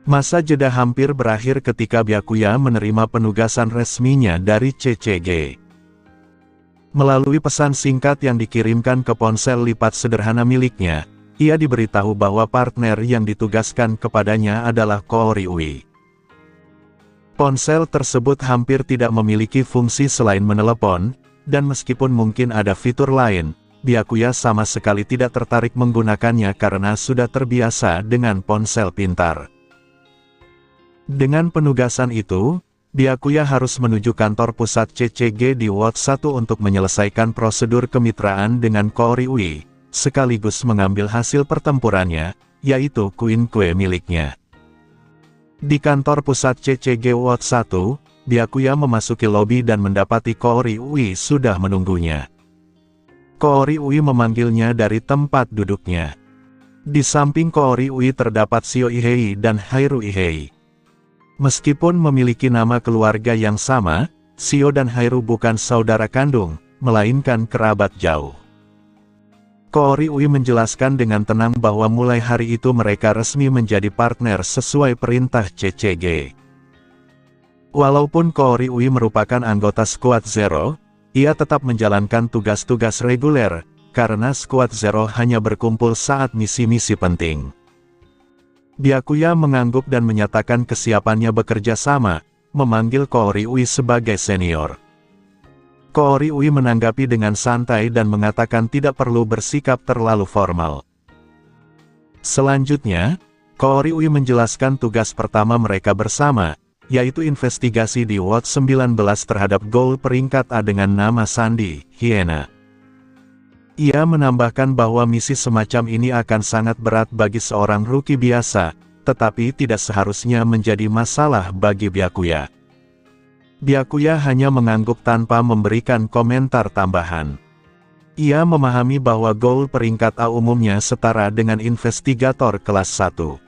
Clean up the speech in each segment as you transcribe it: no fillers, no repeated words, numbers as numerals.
Masa jeda hampir berakhir ketika Byakuya menerima penugasan resminya dari CCG. Melalui pesan singkat yang dikirimkan ke ponsel lipat sederhana miliknya, ia diberitahu bahwa partner yang ditugaskan kepadanya adalah Ko Ryui. Ponsel tersebut hampir tidak memiliki fungsi selain menelepon, dan meskipun mungkin ada fitur lain, Byakuya sama sekali tidak tertarik menggunakannya karena sudah terbiasa dengan ponsel pintar. Dengan penugasan itu, Byakuya harus menuju kantor pusat CCG di Ward 1 untuk menyelesaikan prosedur kemitraan dengan Ko Ryui, sekaligus mengambil hasil pertempurannya, yaitu Queen Kue miliknya. Di kantor pusat CCG Ward 1, Byakuya memasuki lobi dan mendapati Ko Ryui sudah menunggunya. Ko Ryui memanggilnya dari tempat duduknya. Di samping Ko Ryui terdapat Shio Ihei dan Hairu Ihei. Meskipun memiliki nama keluarga yang sama, Shio dan Hairu bukan saudara kandung, melainkan kerabat jauh. Ko Ryui menjelaskan dengan tenang bahwa mulai hari itu mereka resmi menjadi partner sesuai perintah CCG. Walaupun Ko Ryui merupakan anggota Squad Zero, ia tetap menjalankan tugas-tugas reguler, karena Squad Zero hanya berkumpul saat misi-misi penting. Byakuya mengangguk dan menyatakan kesiapannya bekerja sama, memanggil Ko Ryui sebagai senior. Ko Ryui menanggapi dengan santai dan mengatakan tidak perlu bersikap terlalu formal. Selanjutnya, Ko Ryui menjelaskan tugas pertama mereka bersama, yaitu investigasi di Ward 19 terhadap gol peringkat A dengan nama Sandy, Hyena. Ia menambahkan bahwa misi semacam ini akan sangat berat bagi seorang rookie biasa, tetapi tidak seharusnya menjadi masalah bagi Byakuya. Byakuya hanya mengangguk tanpa memberikan komentar tambahan. Ia memahami bahwa gol peringkat A umumnya setara dengan investigator kelas 1.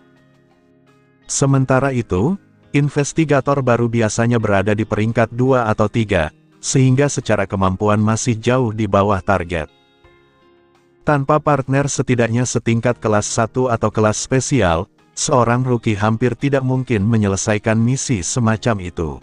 Sementara itu, investigator baru biasanya berada di peringkat 2 atau 3, sehingga secara kemampuan masih jauh di bawah target. Tanpa partner setidaknya setingkat kelas 1 atau kelas spesial, seorang rookie hampir tidak mungkin menyelesaikan misi semacam itu.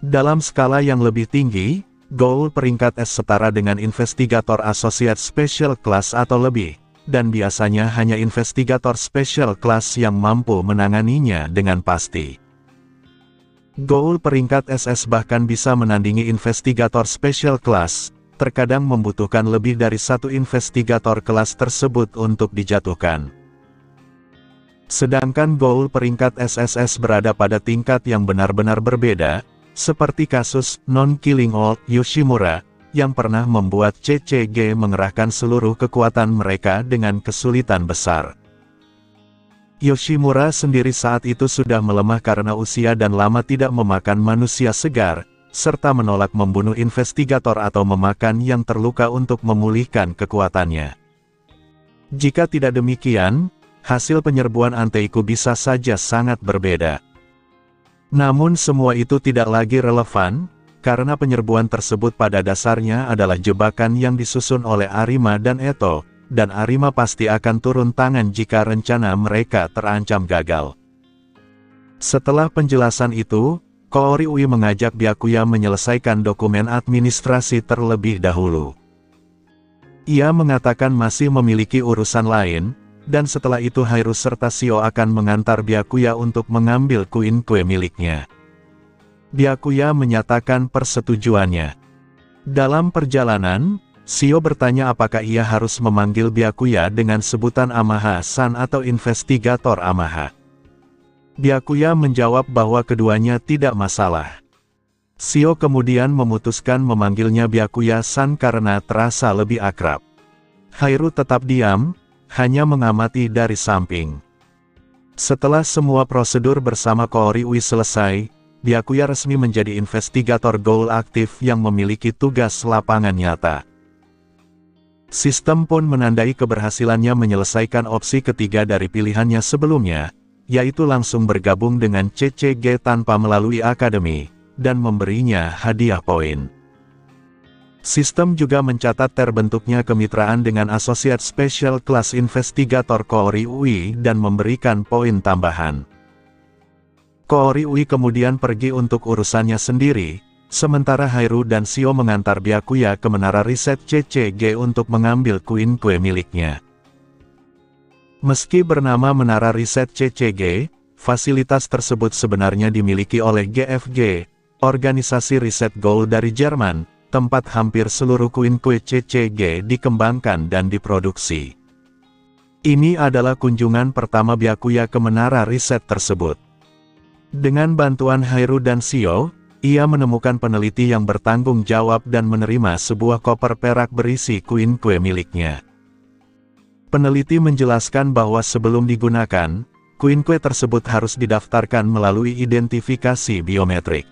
Dalam skala yang lebih tinggi, gol peringkat S setara dengan investigator associate special class atau lebih, dan biasanya hanya investigator special class yang mampu menanganinya dengan pasti. Gol peringkat SS bahkan bisa menandingi investigator special class, terkadang membutuhkan lebih dari satu investigator kelas tersebut untuk dijatuhkan. Sedangkan gol peringkat SSS berada pada tingkat yang benar-benar berbeda, seperti kasus Non-Killing Old Yoshimura, yang pernah membuat CCG mengerahkan seluruh kekuatan mereka dengan kesulitan besar. Yoshimura sendiri saat itu sudah melemah karena usia dan lama tidak memakan manusia segar, serta menolak membunuh investigator atau memakan yang terluka untuk memulihkan kekuatannya. Jika tidak demikian, hasil penyerbuan Anteiku bisa saja sangat berbeda. Namun semua itu tidak lagi relevan, karena penyerbuan tersebut pada dasarnya adalah jebakan yang disusun oleh Arima dan Eto, dan Arima pasti akan turun tangan jika rencana mereka terancam gagal. Setelah penjelasan itu, Ko Ryui mengajak Byakuya menyelesaikan dokumen administrasi terlebih dahulu. Ia mengatakan masih memiliki urusan lain, dan setelah itu Hairu serta Shio akan mengantar Byakuya untuk mengambil Queen Kue miliknya. Byakuya menyatakan persetujuannya. Dalam perjalanan, Shio bertanya apakah ia harus memanggil Byakuya dengan sebutan Amaha-san atau investigator Amaha. Byakuya menjawab bahwa keduanya tidak masalah. Shio kemudian memutuskan memanggilnya Byakuya-san karena terasa lebih akrab. Hairu tetap diam, hanya mengamati dari samping. Setelah semua prosedur bersama Ko Ryui selesai, Byakuya resmi menjadi investigator goal aktif yang memiliki tugas lapangan nyata. Sistem pun menandai keberhasilannya menyelesaikan opsi ketiga dari pilihannya sebelumnya, yaitu langsung bergabung dengan CCG tanpa melalui akademi, dan memberinya hadiah poin. Sistem juga mencatat terbentuknya kemitraan dengan Associate Special Class Investigator Koori Ui dan memberikan poin tambahan. Koori Ui kemudian pergi untuk urusannya sendiri, sementara Hairu dan Shio mengantar Byakuya ke menara riset CCG untuk mengambil Quinque miliknya. Meski bernama Menara Riset CCG, fasilitas tersebut sebenarnya dimiliki oleh GFG, organisasi riset Gold dari Jerman, tempat hampir seluruh Quinque CCG dikembangkan dan diproduksi. Ini adalah kunjungan pertama Byakuya ke menara riset tersebut. Dengan bantuan Hairu dan Shio, ia menemukan peneliti yang bertanggung jawab dan menerima sebuah koper perak berisi Quinque miliknya. Peneliti menjelaskan bahwa sebelum digunakan, Quinque tersebut harus didaftarkan melalui identifikasi biometrik.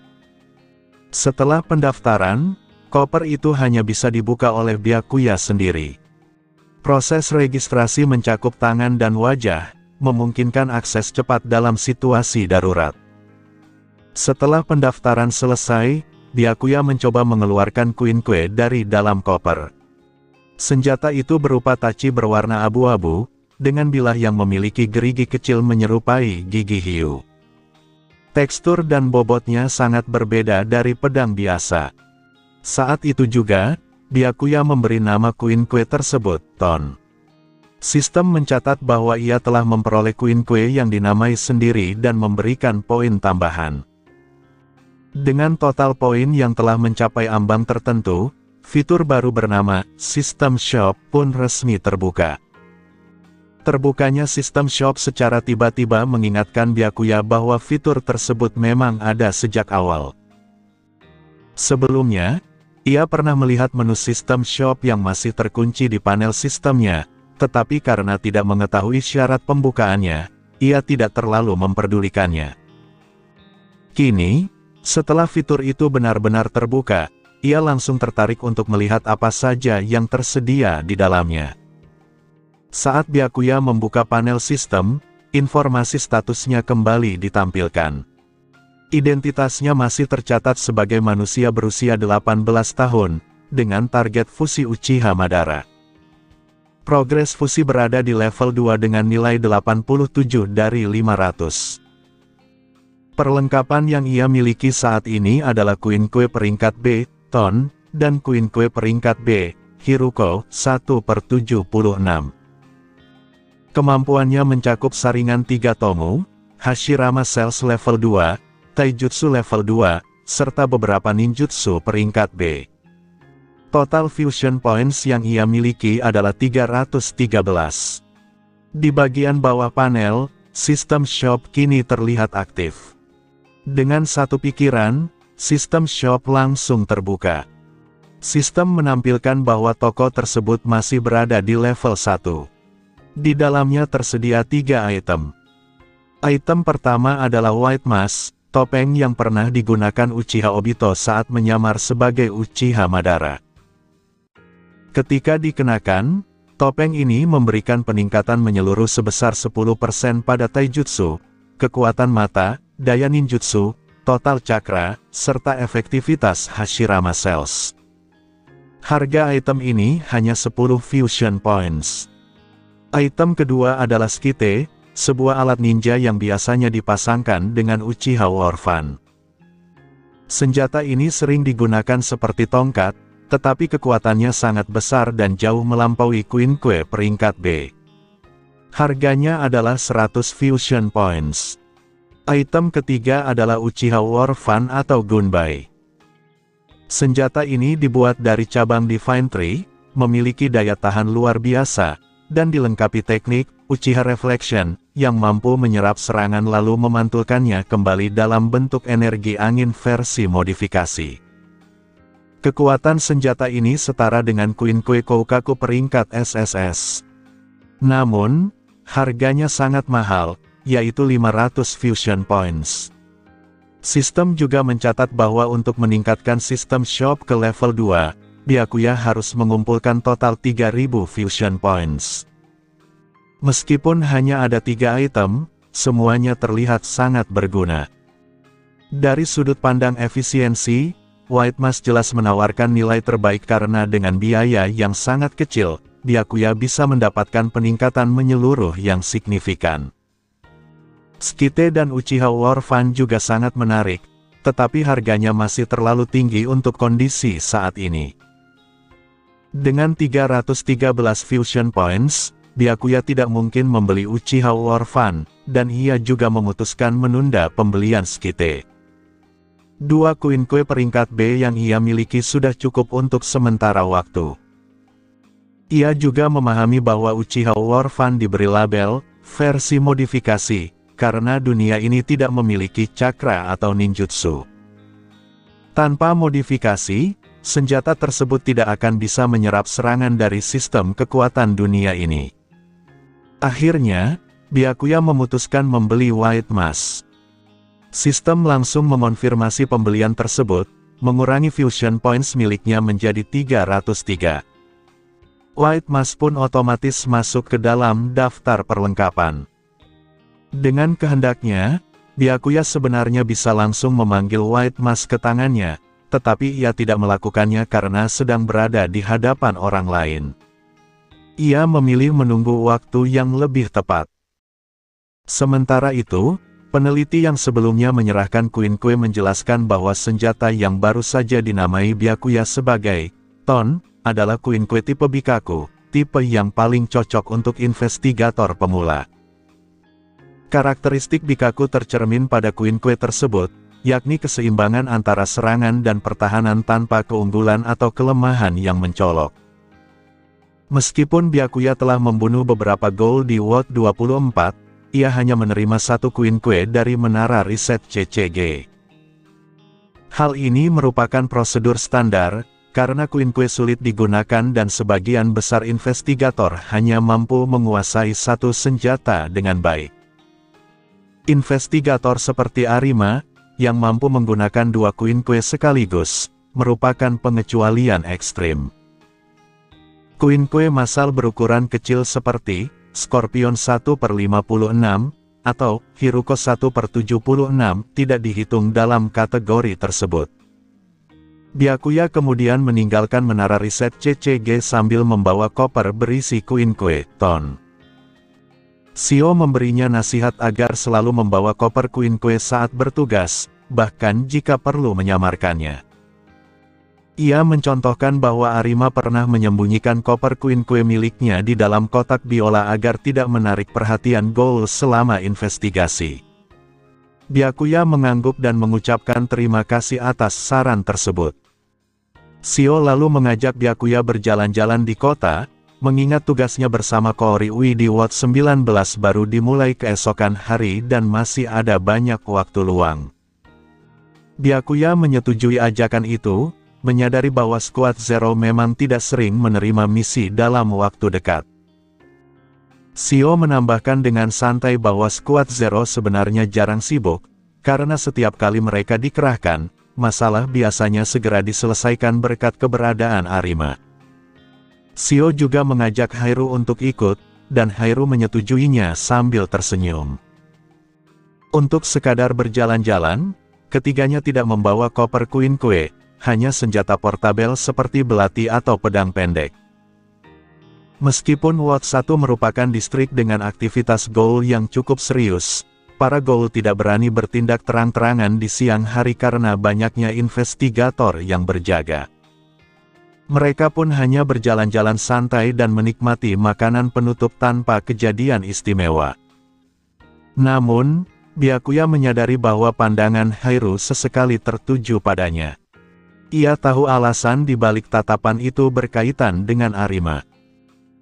Setelah pendaftaran, koper itu hanya bisa dibuka oleh Byakuya sendiri. Proses registrasi mencakup tangan dan wajah, memungkinkan akses cepat dalam situasi darurat. Setelah pendaftaran selesai, Byakuya mencoba mengeluarkan Quinque dari dalam koper. Senjata itu berupa tachi berwarna abu-abu, dengan bilah yang memiliki gerigi kecil menyerupai gigi hiu. Tekstur dan bobotnya sangat berbeda dari pedang biasa. Saat itu juga, Byakuya memberi nama Quinque tersebut, Ton. Sistem mencatat bahwa ia telah memperoleh Quinque yang dinamai sendiri dan memberikan poin tambahan. Dengan total poin yang telah mencapai ambang tertentu, fitur baru bernama System Shop pun resmi terbuka. Terbukanya System Shop secara tiba-tiba mengingatkan Byakuya bahwa fitur tersebut memang ada sejak awal. Sebelumnya, ia pernah melihat menu System Shop yang masih terkunci di panel sistemnya, tetapi karena tidak mengetahui syarat pembukaannya, ia tidak terlalu memperdulikannya. Kini, setelah fitur itu benar-benar terbuka, ia langsung tertarik untuk melihat apa saja yang tersedia di dalamnya. Saat Byakuya membuka panel sistem, informasi statusnya kembali ditampilkan. Identitasnya masih tercatat sebagai manusia berusia 18 tahun, dengan target fusi Uchiha Madara. Progres fusi berada di level 2 dengan nilai 87 dari 500. Perlengkapan yang ia miliki saat ini adalah Quinque peringkat B, Ton, dan Quinque peringkat B, Hiruko, 1/76. Kemampuannya mencakup saringan 3 Tomu, Hashirama Cells level 2, Taijutsu level 2, serta beberapa ninjutsu peringkat B. Total Fusion Points yang ia miliki adalah 313. Di bagian bawah panel, System Shop kini terlihat aktif. Dengan satu pikiran, System Shop langsung terbuka. Sistem menampilkan bahwa toko tersebut masih berada di level 1. Di dalamnya tersedia 3 item. Item pertama adalah White Mask, topeng yang pernah digunakan Uchiha Obito saat menyamar sebagai Uchiha Madara. Ketika dikenakan, topeng ini memberikan peningkatan menyeluruh sebesar 10% pada taijutsu, kekuatan mata, daya ninjutsu, total cakra, serta efektivitas Hashirama Cells. Harga item ini hanya 10 Fusion Points. Item kedua adalah Skite, sebuah alat ninja yang biasanya dipasangkan dengan Uchiha War-Fan. Senjata ini sering digunakan seperti tongkat, tetapi kekuatannya sangat besar dan jauh melampaui Quinque peringkat B. Harganya adalah 100 Fusion Points. Item ketiga adalah Uchiha War-Fan atau Gunbai. Senjata ini dibuat dari cabang Divine Tree, memiliki daya tahan luar biasa, dan dilengkapi teknik Uchiha Reflection, yang mampu menyerap serangan lalu memantulkannya kembali dalam bentuk energi angin versi modifikasi. Kekuatan senjata ini setara dengan Quinque Koukaku peringkat SSS. Namun, harganya sangat mahal, yaitu 500 Fusion Points. Sistem juga mencatat bahwa untuk meningkatkan System Shop ke level 2, Byakuya harus mengumpulkan total 3000 Fusion Points. Meskipun hanya ada 3 item, semuanya terlihat sangat berguna. Dari sudut pandang efisiensi, White Mask jelas menawarkan nilai terbaik karena dengan biaya yang sangat kecil, Byakuya bisa mendapatkan peningkatan menyeluruh yang signifikan. Skite dan Uchiha War Fan juga sangat menarik, tetapi harganya masih terlalu tinggi untuk kondisi saat ini. Dengan 313 Fusion Points, Byakuya tidak mungkin membeli Uchiha War Fan, dan ia juga memutuskan menunda pembelian Skite. Dua koin kue peringkat B yang ia miliki sudah cukup untuk sementara waktu. Ia juga memahami bahwa Uchiha War Fan diberi label versi modifikasi, karena dunia ini tidak memiliki cakra atau ninjutsu. Tanpa modifikasi, senjata tersebut tidak akan bisa menyerap serangan dari sistem kekuatan dunia ini. Akhirnya, Byakuya memutuskan membeli White Mask. Sistem langsung mengonfirmasi pembelian tersebut, mengurangi Fusion Points miliknya menjadi 303. White Mask pun otomatis masuk ke dalam daftar perlengkapan. Dengan kehendaknya, Byakuya sebenarnya bisa langsung memanggil White Mask ke tangannya, tetapi ia tidak melakukannya karena sedang berada di hadapan orang lain. Ia memilih menunggu waktu yang lebih tepat. Sementara itu, peneliti yang sebelumnya menyerahkan koin kue menjelaskan bahwa senjata yang baru saja dinamai Byakuya sebagai Ton, adalah koin kue tipe Bikaku, tipe yang paling cocok untuk investigator pemula. Karakteristik Bikaku tercermin pada koin kue tersebut, yakni keseimbangan antara serangan dan pertahanan tanpa keunggulan atau kelemahan yang mencolok. Meskipun Byakuya telah membunuh beberapa ghoul di World 24, ia hanya menerima satu koin kue dari menara riset CCG. Hal ini merupakan prosedur standar, karena koin kue sulit digunakan dan sebagian besar investigator hanya mampu menguasai satu senjata dengan baik. Investigator seperti Arima, yang mampu menggunakan dua koin kue sekaligus, merupakan pengecualian ekstrim. Koin kue massal berukuran kecil seperti Scorpion 1/56, atau Hiruko 1/76 tidak dihitung dalam kategori tersebut. Byakuya kemudian meninggalkan menara riset CCG sambil membawa koper berisi koin kue Ton. Shio memberinya nasihat agar selalu membawa koper koin kue saat bertugas, bahkan jika perlu menyamarkannya. Ia mencontohkan bahwa Arima pernah menyembunyikan koper koin kue miliknya di dalam kotak biola agar tidak menarik perhatian ghoul selama investigasi. Byakuya mengangguk dan mengucapkan terima kasih atas saran tersebut. Shio lalu mengajak Byakuya berjalan-jalan di kota, mengingat tugasnya bersama Koori di World 19 baru dimulai keesokan hari dan masih ada banyak waktu luang. Byakuya menyetujui ajakan itu, menyadari bahwa Squad Zero memang tidak sering menerima misi dalam waktu dekat. Shio menambahkan dengan santai bahwa Squad Zero sebenarnya jarang sibuk, karena setiap kali mereka dikerahkan, masalah biasanya segera diselesaikan berkat keberadaan Arima. Shio juga mengajak Hairu untuk ikut, dan Hairu menyetujuinya sambil tersenyum. Untuk sekadar berjalan-jalan, ketiganya tidak membawa koper koin kue, hanya senjata portabel seperti belati atau pedang pendek. Meskipun World 1 merupakan distrik dengan aktivitas ghoul yang cukup serius, para ghoul tidak berani bertindak terang-terangan di siang hari karena banyaknya investigator yang berjaga. Mereka pun hanya berjalan-jalan santai dan menikmati makanan penutup tanpa kejadian istimewa. Namun, Byakuya menyadari bahwa pandangan Hairu sesekali tertuju padanya. Ia tahu alasan di balik tatapan itu berkaitan dengan Arima.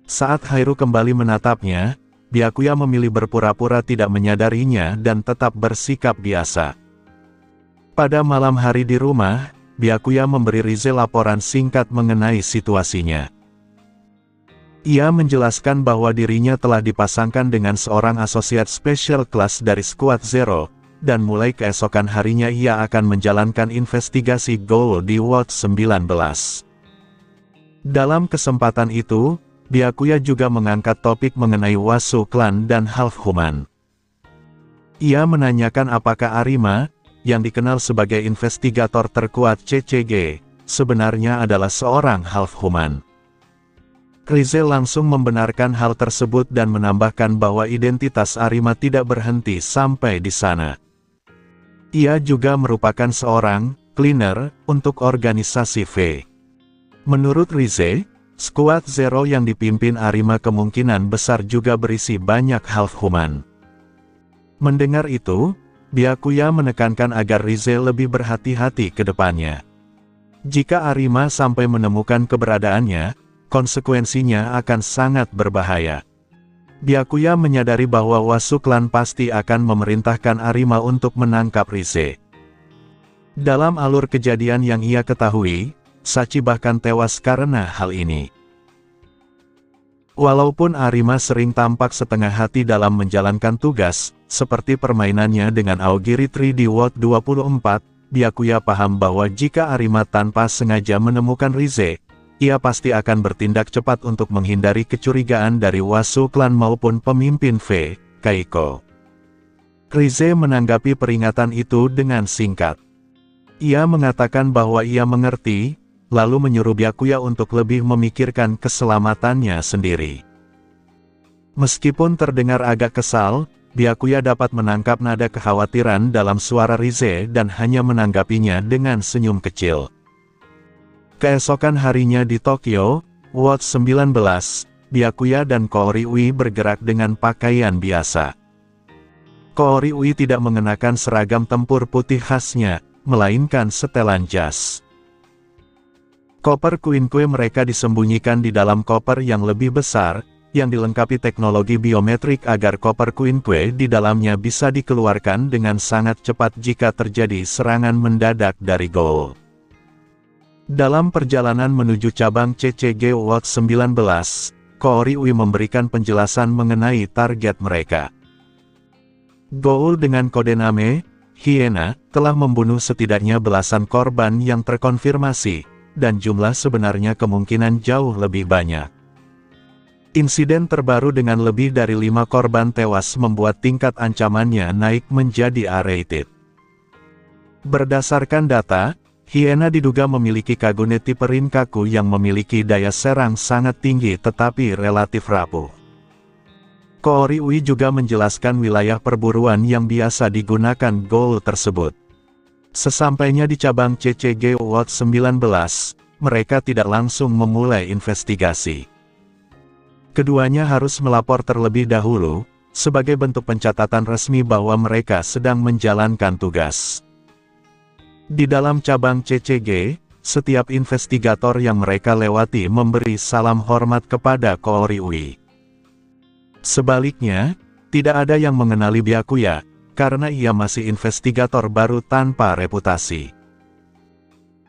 Saat Hairu kembali menatapnya, Byakuya memilih berpura-pura tidak menyadarinya dan tetap bersikap biasa. Pada malam hari di rumah, Byakuya memberi Rize laporan singkat mengenai situasinya. Ia menjelaskan bahwa dirinya telah dipasangkan dengan seorang asosiat special class dari Squad Zero, dan mulai keesokan harinya ia akan menjalankan investigasi ghoul di World 19. Dalam kesempatan itu, Byakuya juga mengangkat topik mengenai Wasu Clan dan Half Human. Ia menanyakan apakah Arima, yang dikenal sebagai investigator terkuat CCG, sebenarnya adalah seorang half-human. Rize langsung membenarkan hal tersebut dan menambahkan bahwa identitas Arima tidak berhenti sampai di sana. Ia juga merupakan seorang cleaner untuk organisasi V. Menurut Rize, Squad Zero yang dipimpin Arima kemungkinan besar juga berisi banyak half-human. Mendengar itu, Byakuya menekankan agar Rize lebih berhati-hati ke depannya. Jika Arima sampai menemukan keberadaannya, konsekuensinya akan sangat berbahaya. Byakuya menyadari bahwa Wasu Clan pasti akan memerintahkan Arima untuk menangkap Rize. Dalam alur kejadian yang ia ketahui, Sachi bahkan tewas karena hal ini. Walaupun Arima sering tampak setengah hati dalam menjalankan tugas, seperti permainannya dengan Aogiri 3D World 24, Byakuya paham bahwa jika Arima tanpa sengaja menemukan Rize, ia pasti akan bertindak cepat untuk menghindari kecurigaan dari Wasu Clan maupun pemimpin V, Kaiko. Rize menanggapi peringatan itu dengan singkat. Ia mengatakan bahwa ia mengerti, lalu menyuruh Byakuya untuk lebih memikirkan keselamatannya sendiri. Meskipun terdengar agak kesal, Byakuya dapat menangkap nada kekhawatiran dalam suara Rize dan hanya menanggapinya dengan senyum kecil. Keesokan harinya di Tokyo, World 19, Byakuya dan Koori-ui bergerak dengan pakaian biasa. Koori-ui tidak mengenakan seragam tempur putih khasnya, melainkan setelan jas. Koper Quinque mereka disembunyikan di dalam koper yang lebih besar, yang dilengkapi teknologi biometrik agar koper Quinque di dalamnya bisa dikeluarkan dengan sangat cepat jika terjadi serangan mendadak dari Ghoul. Dalam perjalanan menuju cabang CCG World 19, Koori-ui memberikan penjelasan mengenai target mereka. Ghoul dengan kode nama Hyena telah membunuh setidaknya belasan korban yang terkonfirmasi, dan jumlah sebenarnya kemungkinan jauh lebih banyak. Insiden terbaru dengan lebih dari 5 korban tewas membuat tingkat ancamannya naik menjadi A-rated. Berdasarkan data, Hyena diduga memiliki Kagune tipe Rinkaku yang memiliki daya serang sangat tinggi tetapi relatif rapuh. Koori-ui juga menjelaskan wilayah perburuan yang biasa digunakan Ghoul tersebut. Sesampainya di cabang CCG World 19, mereka tidak langsung memulai investigasi. Keduanya harus melapor terlebih dahulu, sebagai bentuk pencatatan resmi bahwa mereka sedang menjalankan tugas. Di dalam cabang CCG, setiap investigator yang mereka lewati memberi salam hormat kepada Koori-ui. Sebaliknya, tidak ada yang mengenali Byakuya, karena ia masih investigator baru tanpa reputasi.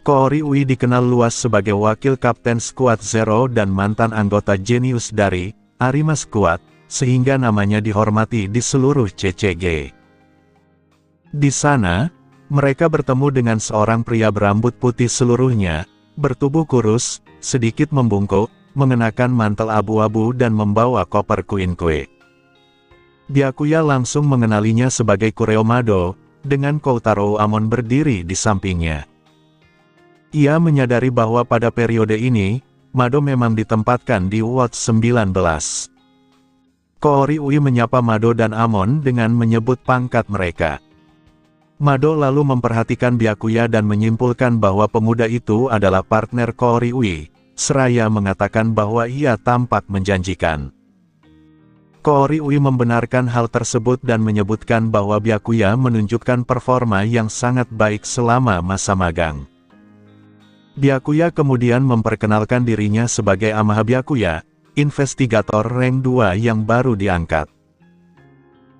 Koori-ui dikenal luas sebagai wakil kapten Squad Zero dan mantan anggota jenius dari Arima Squad, sehingga namanya dihormati di seluruh CCG. Di sana, mereka bertemu dengan seorang pria berambut putih seluruhnya, bertubuh kurus, sedikit membungkuk, mengenakan mantel abu-abu dan membawa koper Quinque. Byakuya langsung mengenalinya sebagai Kureo Mado, dengan Koutaro Amon berdiri di sampingnya. Ia menyadari bahwa pada periode ini, Mado memang ditempatkan di World 19. Koori-ui menyapa Mado dan Amon dengan menyebut pangkat mereka. Mado lalu memperhatikan Byakuya dan menyimpulkan bahwa pemuda itu adalah partner Koori-ui, seraya mengatakan bahwa ia tampak menjanjikan. Koori-ui membenarkan hal tersebut dan menyebutkan bahwa Byakuya menunjukkan performa yang sangat baik selama masa magang. Byakuya kemudian memperkenalkan dirinya sebagai Amaha Byakuya, investigator rank 2 yang baru diangkat.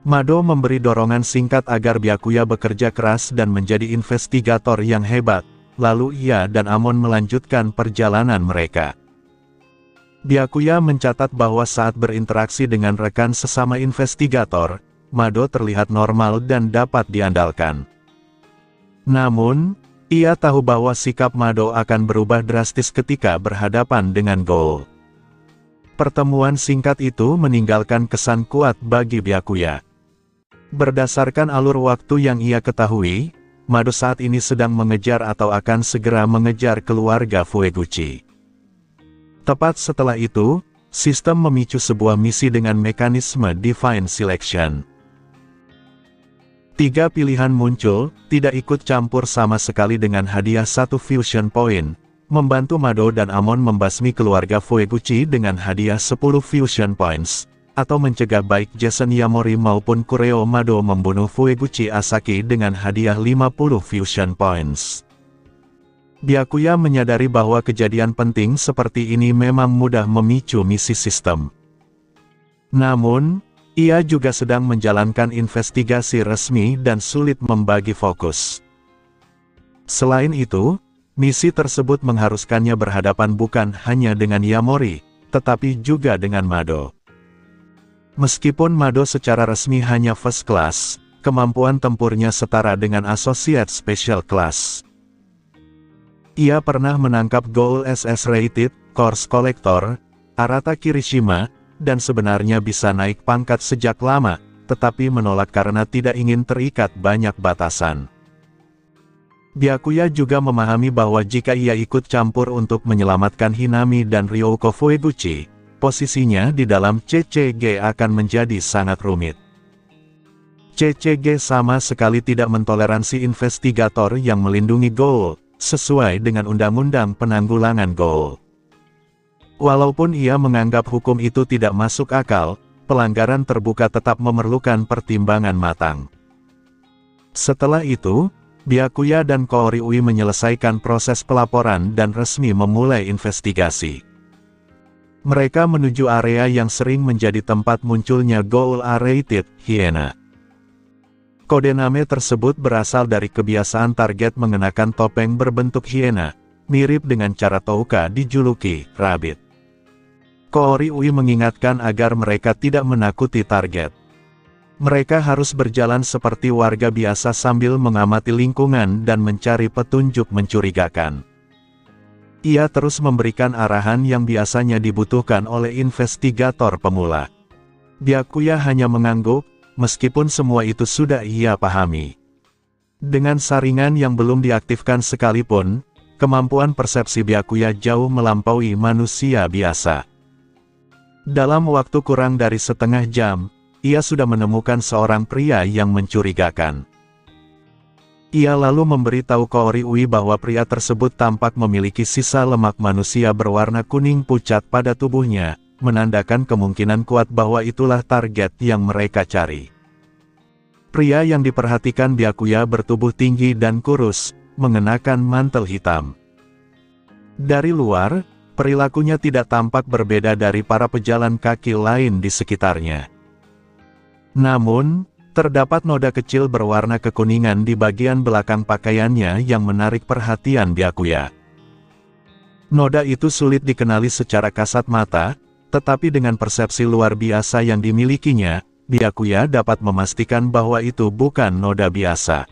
Mado memberi dorongan singkat agar Byakuya bekerja keras dan menjadi investigator yang hebat, lalu ia dan Amon melanjutkan perjalanan mereka. Byakuya mencatat bahwa saat berinteraksi dengan rekan sesama investigator, Mado terlihat normal dan dapat diandalkan. Namun, ia tahu bahwa sikap Mado akan berubah drastis ketika berhadapan dengan Ghoul. Pertemuan singkat itu meninggalkan kesan kuat bagi Byakuya. Berdasarkan alur waktu yang ia ketahui, Mado saat ini sedang mengejar atau akan segera mengejar keluarga Fueguchi. Tepat setelah itu, sistem memicu sebuah misi dengan mekanisme Divine Selection. 3 pilihan muncul, tidak ikut campur sama sekali dengan hadiah 1 Fusion Point, membantu Mado dan Amon membasmi keluarga Fueguchi dengan hadiah 10 Fusion Points, atau mencegah baik Jason Yamori maupun Kureo Mado membunuh Fueguchi Asaki dengan hadiah 50 Fusion Points. Byakuya menyadari bahwa kejadian penting seperti ini memang mudah memicu misi sistem. Namun, ia juga sedang menjalankan investigasi resmi dan sulit membagi fokus. Selain itu, misi tersebut mengharuskannya berhadapan bukan hanya dengan Yamori, tetapi juga dengan Mado. Meskipun Mado secara resmi hanya first class, kemampuan tempurnya setara dengan Associate Special Class. Ia pernah menangkap Gold SS Rated, Course Collector, Arata Kirishima, dan sebenarnya bisa naik pangkat sejak lama, tetapi menolak karena tidak ingin terikat banyak batasan. Byakuya juga memahami bahwa jika ia ikut campur untuk menyelamatkan Hinami dan Ryouko Fueguchi, posisinya di dalam CCG akan menjadi sangat rumit. CCG sama sekali tidak mentoleransi investigator yang melindungi Gold, sesuai dengan Undang-Undang Penanggulangan Gold. Walaupun ia menganggap hukum itu tidak masuk akal, pelanggaran terbuka tetap memerlukan pertimbangan matang. Setelah itu, Byakuya dan Koori-ui menyelesaikan proses pelaporan dan resmi memulai investigasi. Mereka menuju area yang sering menjadi tempat munculnya Gold A-rated Hyena. Kodename tersebut berasal dari kebiasaan target mengenakan topeng berbentuk hyena, mirip dengan cara Touka dijuluki Rabbit. Koori-ui mengingatkan agar mereka tidak menakuti target. Mereka harus berjalan seperti warga biasa sambil mengamati lingkungan dan mencari petunjuk mencurigakan. Ia terus memberikan arahan yang biasanya dibutuhkan oleh investigator pemula. Byakuya hanya mengangguk, meskipun semua itu sudah ia pahami. Dengan saringan yang belum diaktifkan sekalipun, kemampuan persepsi Byakuya jauh melampaui manusia biasa. Dalam waktu kurang dari setengah jam, ia sudah menemukan seorang pria yang mencurigakan. Ia lalu memberitahu Koori-ui bahwa pria tersebut tampak memiliki sisa lemak manusia berwarna kuning pucat pada tubuhnya, menandakan kemungkinan kuat bahwa itulah target yang mereka cari. Pria yang diperhatikan Byakuya bertubuh tinggi dan kurus, mengenakan mantel hitam. Dari luar, perilakunya tidak tampak berbeda dari para pejalan kaki lain di sekitarnya. Namun, terdapat noda kecil berwarna kekuningan di bagian belakang pakaiannya yang menarik perhatian Byakuya. Noda itu sulit dikenali secara kasat mata, tetapi dengan persepsi luar biasa yang dimilikinya, Byakuya dapat memastikan bahwa itu bukan noda biasa.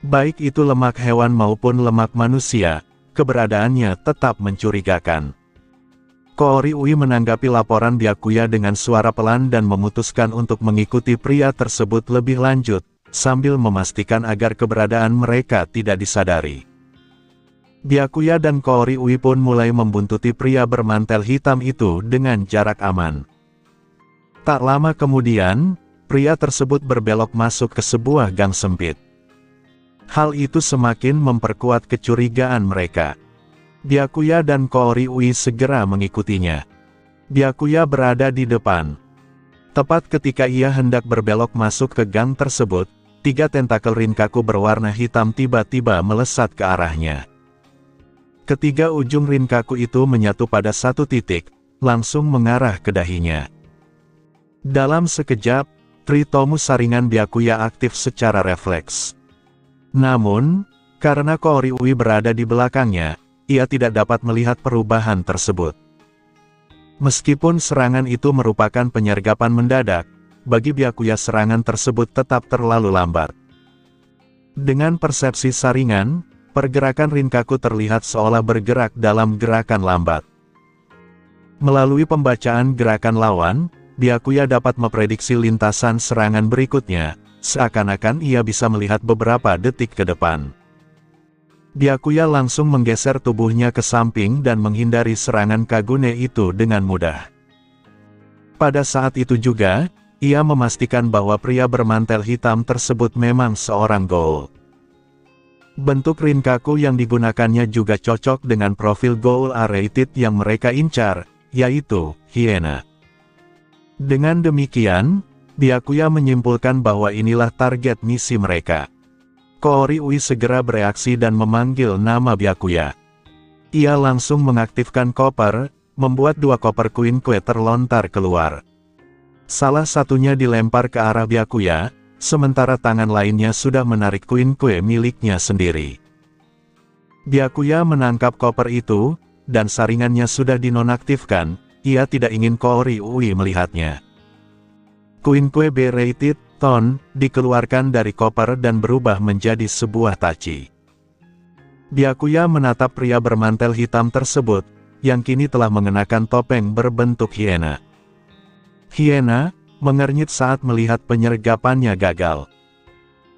Baik itu lemak hewan maupun lemak manusia, keberadaannya tetap mencurigakan. Koori-ui menanggapi laporan Byakuya dengan suara pelan dan memutuskan untuk mengikuti pria tersebut lebih lanjut, sambil memastikan agar keberadaan mereka tidak disadari. Byakuya dan Koori-ui pun mulai membuntuti pria bermantel hitam itu dengan jarak aman. Tak lama kemudian, pria tersebut berbelok masuk ke sebuah gang sempit. Hal itu semakin memperkuat kecurigaan mereka. Byakuya dan Koori-ui segera mengikutinya. Byakuya berada di depan. Tepat ketika ia hendak berbelok masuk ke gang tersebut, 3 tentakel Rinkaku berwarna hitam tiba-tiba melesat ke arahnya. Ketiga ujung Rinkaku itu menyatu pada satu titik, langsung mengarah ke dahinya. Dalam sekejap, tritomu saringan Byakuya aktif secara refleks. Namun, karena Koori-ui berada di belakangnya, ia tidak dapat melihat perubahan tersebut. Meskipun serangan itu merupakan penyergapan mendadak, bagi Byakuya serangan tersebut tetap terlalu lambat. Dengan persepsi saringan, pergerakan Rinkaku terlihat seolah bergerak dalam gerakan lambat. Melalui pembacaan gerakan lawan, Byakuya dapat memprediksi lintasan serangan berikutnya, seakan-akan ia bisa melihat beberapa detik ke depan. Byakuya langsung menggeser tubuhnya ke samping dan menghindari serangan Kagune itu dengan mudah. Pada saat itu juga, ia memastikan bahwa pria bermantel hitam tersebut memang seorang ghoul. Bentuk Rinkaku yang digunakannya juga cocok dengan profil Ghoul A-rated yang mereka incar, yaitu Hyena. Dengan demikian, Byakuya menyimpulkan bahwa inilah target misi mereka. Koori Ui segera bereaksi dan memanggil nama Byakuya. Ia langsung mengaktifkan koper, membuat 2 koper Quinque terlontar keluar. Salah satunya dilempar ke arah Byakuya, sementara tangan lainnya sudah menarik Quinque miliknya sendiri. Byakuya menangkap koper itu, dan saringannya sudah dinonaktifkan, ia tidak ingin Koori Ui melihatnya. Quinque B-rated, Ton, dikeluarkan dari koper dan berubah menjadi sebuah tachi. Byakuya menatap pria bermantel hitam tersebut, yang kini telah mengenakan topeng berbentuk hyena. Hyena mengernyit saat melihat penyergapannya gagal.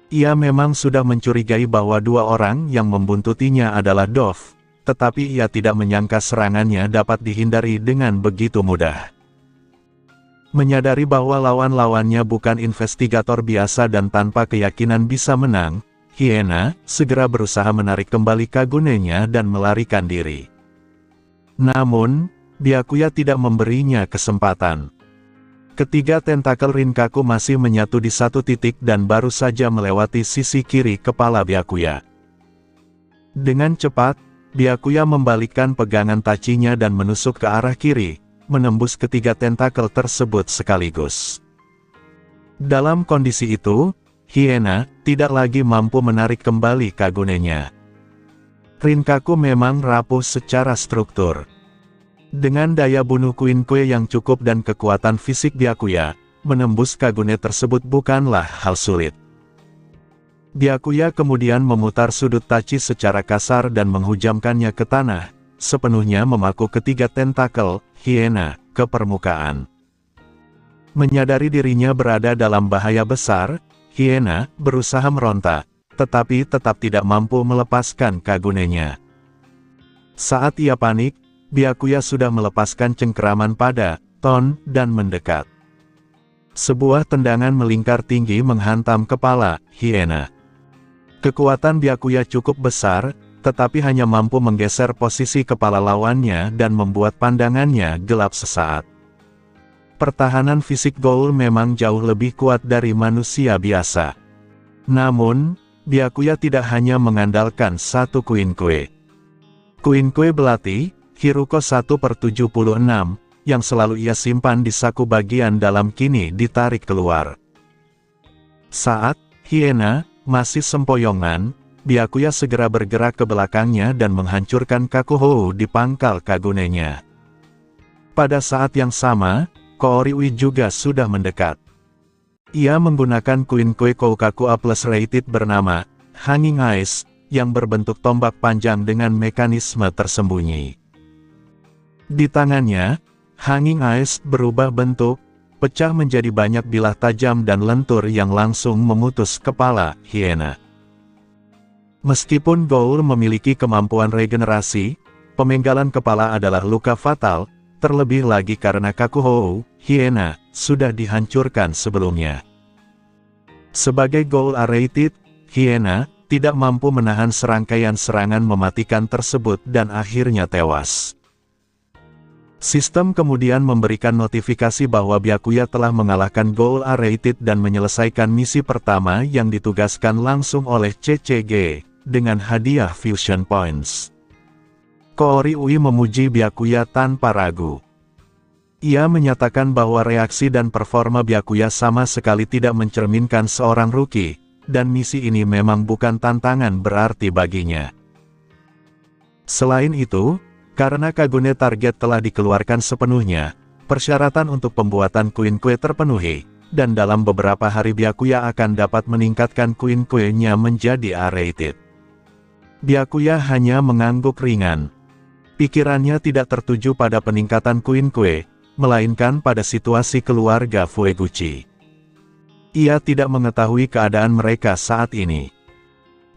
Ia memang sudah mencurigai bahwa 2 orang yang membuntutinya adalah Dove, tetapi ia tidak menyangka serangannya dapat dihindari dengan begitu mudah. Menyadari bahwa lawan-lawannya bukan investigator biasa dan tanpa keyakinan bisa menang, Hyena segera berusaha menarik kembali Kagunenya dan melarikan diri. Namun, Byakuya tidak memberinya kesempatan. Ketiga tentakel Rinkaku masih menyatu di satu titik dan baru saja melewati sisi kiri kepala Byakuya. Dengan cepat, Byakuya membalikkan pegangan tachinya dan menusuk ke arah kiri, menembus ketiga tentakel tersebut sekaligus. Dalam kondisi itu, Hyena tidak lagi mampu menarik kembali Kagunenya. Rinkaku memang rapuh secara struktur. Dengan daya bunuh Quinque yang cukup dan kekuatan fisik Byakuya, menembus Kagune tersebut bukanlah hal sulit. Byakuya kemudian memutar sudut tachi secara kasar dan menghujamkannya ke tanah, sepenuhnya memaku ketiga tentakel Hyena ke permukaan. Menyadari dirinya berada dalam bahaya besar, Hyena berusaha meronta, tetapi tetap tidak mampu melepaskan Kagunenya. Saat ia panik, Byakuya sudah melepaskan cengkeraman pada Ton dan mendekat. Sebuah tendangan melingkar tinggi menghantam kepala Hyena. Kekuatan Byakuya cukup besar, tetapi hanya mampu menggeser posisi kepala lawannya dan membuat pandangannya gelap sesaat. Pertahanan fisik Ghoul memang jauh lebih kuat dari manusia biasa. Namun, Byakuya tidak hanya mengandalkan satu Quinque. Quinque belati, Hiruko 1/76, yang selalu ia simpan di saku bagian dalam kini ditarik keluar. Saat Hyena masih sempoyongan, Byakuya segera bergerak ke belakangnya dan menghancurkan Kakuhou di pangkal Kagunenya. Pada saat yang sama, Koori Ui juga sudah mendekat. Ia menggunakan Quinque Koukaku A+ rated bernama Hanging Ice, yang berbentuk tombak panjang dengan mekanisme tersembunyi. Di tangannya, Hanging Ice berubah bentuk, pecah menjadi banyak bilah tajam dan lentur yang langsung memutus kepala Hyena. Meskipun Ghoul memiliki kemampuan regenerasi, pemenggalan kepala adalah luka fatal, terlebih lagi karena Kakuhou, Hyena, sudah dihancurkan sebelumnya. Sebagai Ghoul A-rated, Hyena tidak mampu menahan serangkaian serangan mematikan tersebut dan akhirnya tewas. Sistem kemudian memberikan notifikasi bahwa Byakuya telah mengalahkan Ghoul A-rated dan menyelesaikan misi pertama yang ditugaskan langsung oleh CCG, dengan hadiah Fusion Points. Koori Ui memuji Byakuya tanpa ragu. Ia menyatakan bahwa reaksi dan performa Byakuya sama sekali tidak mencerminkan seorang rookie, dan misi ini memang bukan tantangan berarti baginya. Selain itu, karena Kagune target telah dikeluarkan sepenuhnya, persyaratan untuk pembuatan Quinque terpenuhi, dan dalam beberapa hari Byakuya akan dapat meningkatkan Quinque-nya menjadi A-rated. Byakuya hanya mengangguk ringan. Pikirannya tidak tertuju pada peningkatan Quinque, melainkan pada situasi keluarga Fueguchi. Ia tidak mengetahui keadaan mereka saat ini.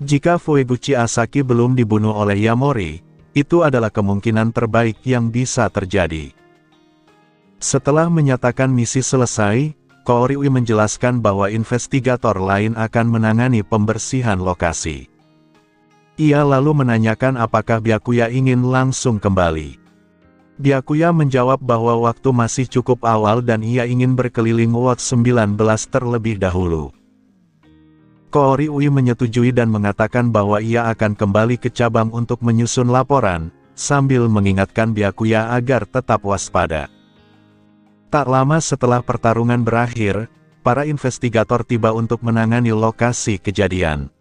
Jika Fueguchi Asaki belum dibunuh oleh Yamori, itu adalah kemungkinan terbaik yang bisa terjadi. Setelah menyatakan misi selesai, Kooriui menjelaskan bahwa investigator lain akan menangani pembersihan lokasi. Ia lalu menanyakan apakah Byakuya ingin langsung kembali. Byakuya menjawab bahwa waktu masih cukup awal dan ia ingin berkeliling WOT 19 terlebih dahulu. Kooriui menyetujui dan mengatakan bahwa ia akan kembali ke cabang untuk menyusun laporan, sambil mengingatkan Byakuya agar tetap waspada. Tak lama setelah pertarungan berakhir, para investigator tiba untuk menangani lokasi kejadian.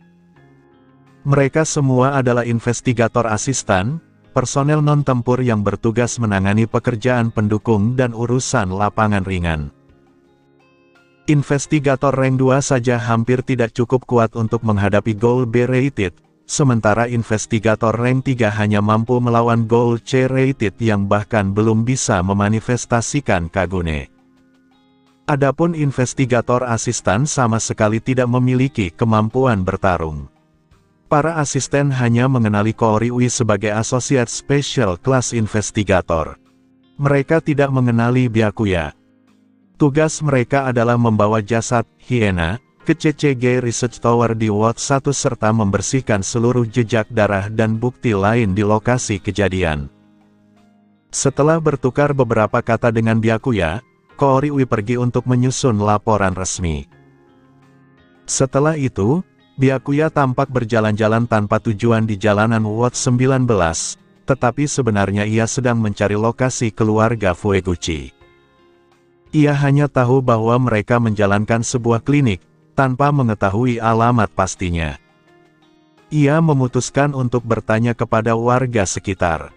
Mereka semua adalah investigator asisten, personel non-tempur yang bertugas menangani pekerjaan pendukung dan urusan lapangan ringan. Investigator rank 2 saja hampir tidak cukup kuat untuk menghadapi Gold B-rated, sementara investigator rank 3 hanya mampu melawan Gold C-rated yang bahkan belum bisa memanifestasikan Kagune. Adapun investigator asisten sama sekali tidak memiliki kemampuan bertarung. Para asisten hanya mengenali Kooriui sebagai Associate Special Class Investigator. Mereka tidak mengenali Byakuya. Tugas mereka adalah membawa jasad Hyena ke CCG Research Tower di WOT 1 serta membersihkan seluruh jejak darah dan bukti lain di lokasi kejadian. Setelah bertukar beberapa kata dengan Byakuya, Kooriui pergi untuk menyusun laporan resmi. Setelah itu, Byakuya tampak berjalan-jalan tanpa tujuan di jalanan WOT 19, tetapi sebenarnya ia sedang mencari lokasi keluarga Fueguchi. Ia hanya tahu bahwa mereka menjalankan sebuah klinik, tanpa mengetahui alamat pastinya. Ia memutuskan untuk bertanya kepada warga sekitar.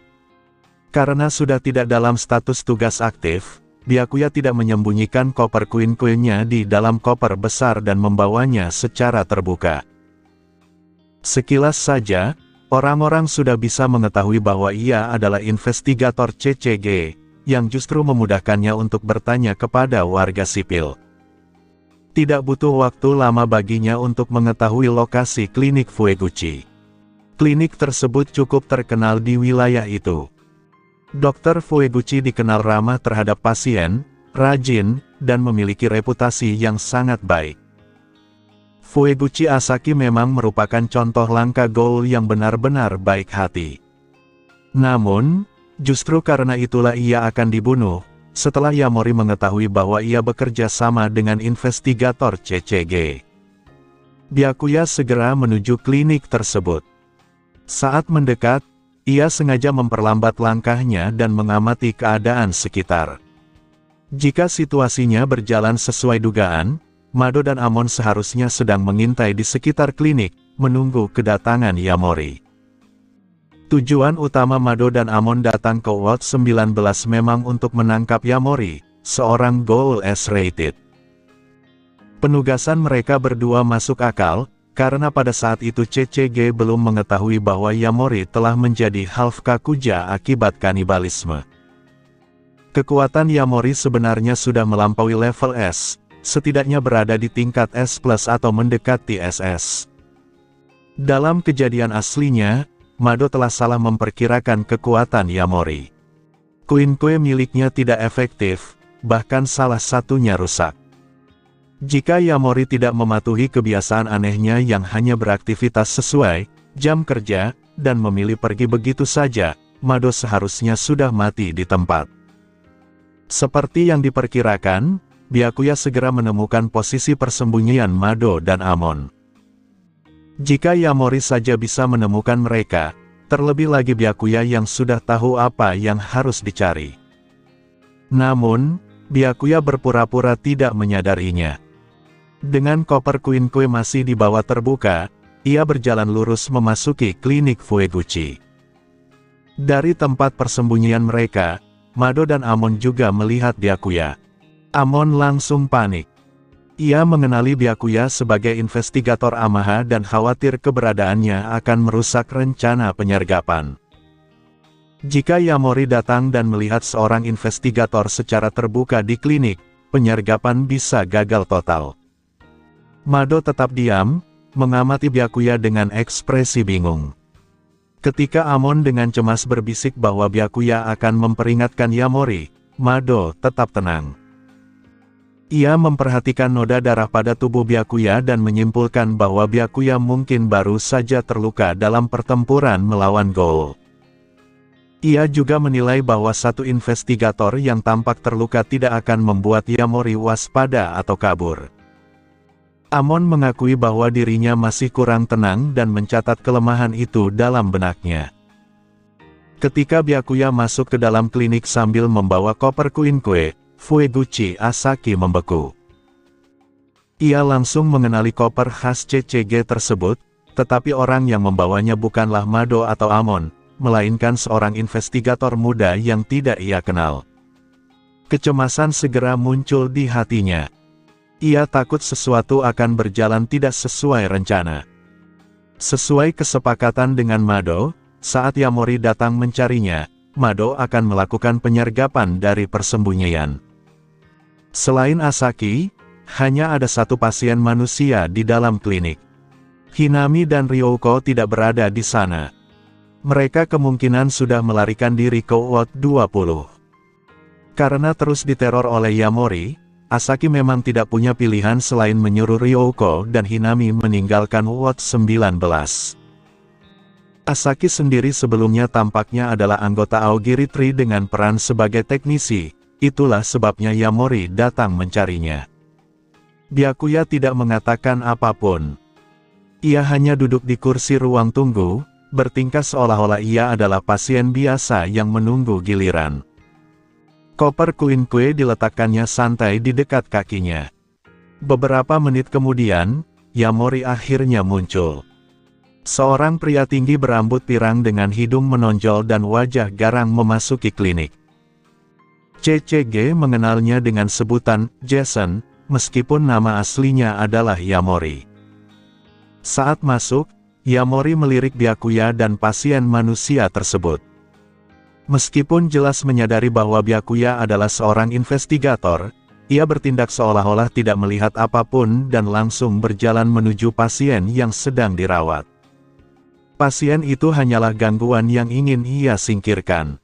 Karena sudah tidak dalam status tugas aktif, Byakuya tidak menyembunyikan koper koin-koinnya di dalam koper besar dan membawanya secara terbuka. Sekilas saja, orang-orang sudah bisa mengetahui bahwa ia adalah investigator CCG, yang justru memudahkannya untuk bertanya kepada warga sipil. Tidak butuh waktu lama baginya untuk mengetahui lokasi klinik Fueguchi. Klinik tersebut cukup terkenal di wilayah itu. Dr. Fueguchi dikenal ramah terhadap pasien, rajin, dan memiliki reputasi yang sangat baik. Fueguchi Asaki memang merupakan contoh langka Gold yang benar-benar baik hati. Namun, justru karena itulah ia akan dibunuh, setelah Yamori mengetahui bahwa ia bekerja sama dengan investigator CCG. Byakuya segera menuju klinik tersebut. Saat mendekat, ia sengaja memperlambat langkahnya dan mengamati keadaan sekitar. Jika situasinya berjalan sesuai dugaan, Mado dan Amon seharusnya sedang mengintai di sekitar klinik, menunggu kedatangan Yamori. Tujuan utama Mado dan Amon datang ke WOT 19 memang untuk menangkap Yamori, seorang Gold S-rated. Penugasan mereka berdua masuk akal, karena pada saat itu CCG belum mengetahui bahwa Yamori telah menjadi half Kakuja akibat kanibalisme. Kekuatan Yamori sebenarnya sudah melampaui level S, setidaknya berada di tingkat S+ atau mendekati SS. Dalam kejadian aslinya, Mado telah salah memperkirakan kekuatan Yamori. Koin-koin miliknya tidak efektif, bahkan salah satunya rusak. Jika Yamori tidak mematuhi kebiasaan anehnya yang hanya beraktivitas sesuai jam kerja, dan memilih pergi begitu saja, Mado seharusnya sudah mati di tempat. Seperti yang diperkirakan, Byakuya segera menemukan posisi persembunyian Mado dan Amon. Jika Yamori saja bisa menemukan mereka, terlebih lagi Byakuya yang sudah tahu apa yang harus dicari. Namun, Byakuya berpura-pura tidak menyadarinya. Dengan koper koin-koin masih di bawah terbuka, ia berjalan lurus memasuki klinik Fueguchi. Dari tempat persembunyian mereka, Mado dan Amon juga melihat Byakuya. Amon langsung panik. Ia mengenali Byakuya sebagai investigator Amaha dan khawatir keberadaannya akan merusak rencana penyergapan. Jika Yamori datang dan melihat seorang investigator secara terbuka di klinik, penyergapan bisa gagal total. Mado tetap diam, mengamati Byakuya dengan ekspresi bingung. Ketika Amon dengan cemas berbisik bahwa Byakuya akan memperingatkan Yamori, Mado tetap tenang. Ia memperhatikan noda darah pada tubuh Byakuya dan menyimpulkan bahwa Byakuya mungkin baru saja terluka dalam pertempuran melawan Ghoul. Ia juga menilai bahwa satu investigator yang tampak terluka tidak akan membuat Yamori waspada atau kabur. Amon mengakui bahwa dirinya masih kurang tenang dan mencatat kelemahan itu dalam benaknya. Ketika Byakuya masuk ke dalam klinik sambil membawa koper Quinque, Fueguchi Asaki membeku. Ia langsung mengenali koper khas CCG tersebut, tetapi orang yang membawanya bukanlah Mado atau Amon, melainkan seorang investigator muda yang tidak ia kenal. Kecemasan segera muncul di hatinya. Ia takut sesuatu akan berjalan tidak sesuai rencana. Sesuai kesepakatan dengan Mado, saat Yamori datang mencarinya, Mado akan melakukan penyergapan dari persembunyian. Selain Asaki, hanya ada satu pasien manusia di dalam klinik. Hinami dan Ryouko tidak berada di sana. Mereka kemungkinan sudah melarikan diri ke Ward 20. Karena terus diteror oleh Yamori, Asaki memang tidak punya pilihan selain menyuruh Ryouko dan Hinami meninggalkan Ward 19. Asaki sendiri sebelumnya tampaknya adalah anggota Aogiri Tree dengan peran sebagai teknisi, itulah sebabnya Yamori datang mencarinya. Byakuya tidak mengatakan apapun. Ia hanya duduk di kursi ruang tunggu, bertingkah seolah-olah ia adalah pasien biasa yang menunggu giliran. Koper Quinque diletakkannya santai di dekat kakinya. Beberapa menit kemudian, Yamori akhirnya muncul. Seorang pria tinggi berambut pirang dengan hidung menonjol dan wajah garang memasuki klinik. CCG mengenalnya dengan sebutan Jason, meskipun nama aslinya adalah Yamori. Saat masuk, Yamori melirik Byakuya dan pasien manusia tersebut. Meskipun jelas menyadari bahwa Byakuya adalah seorang investigator, ia bertindak seolah-olah tidak melihat apapun dan langsung berjalan menuju pasien yang sedang dirawat. Pasien itu hanyalah gangguan yang ingin ia singkirkan.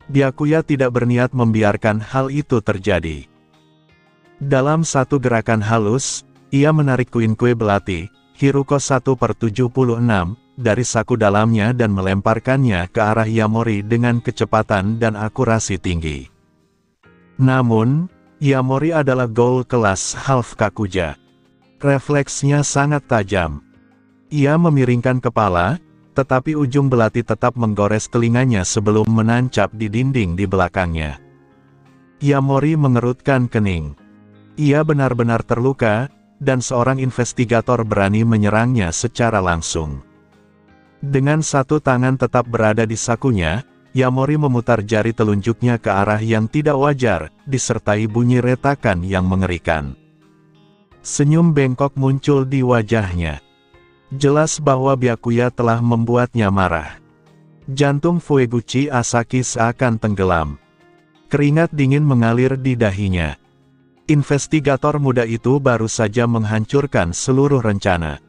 Byakuya tidak berniat membiarkan hal itu terjadi. Dalam satu gerakan halus, ia menarik Quinque belati, Hiruko 1/76, dari saku dalamnya dan melemparkannya ke arah Yamori dengan kecepatan dan akurasi tinggi. Namun, Yamori adalah Ghoul kelas Half Kakuja. Refleksnya sangat tajam. Ia memiringkan kepala, tetapi ujung belati tetap menggores telinganya sebelum menancap di dinding di belakangnya. Yamori mengerutkan kening. Ia benar-benar terluka, dan seorang investigator berani menyerangnya secara langsung. Dengan satu tangan tetap berada di sakunya, Yamori memutar jari telunjuknya ke arah yang tidak wajar, disertai bunyi retakan yang mengerikan. Senyum bengkok muncul di wajahnya. Jelas bahwa Byakuya telah membuatnya marah. Jantung Fueguchi Asaki seakan tenggelam. Keringat dingin mengalir di dahinya. Investigator muda itu baru saja menghancurkan seluruh rencana.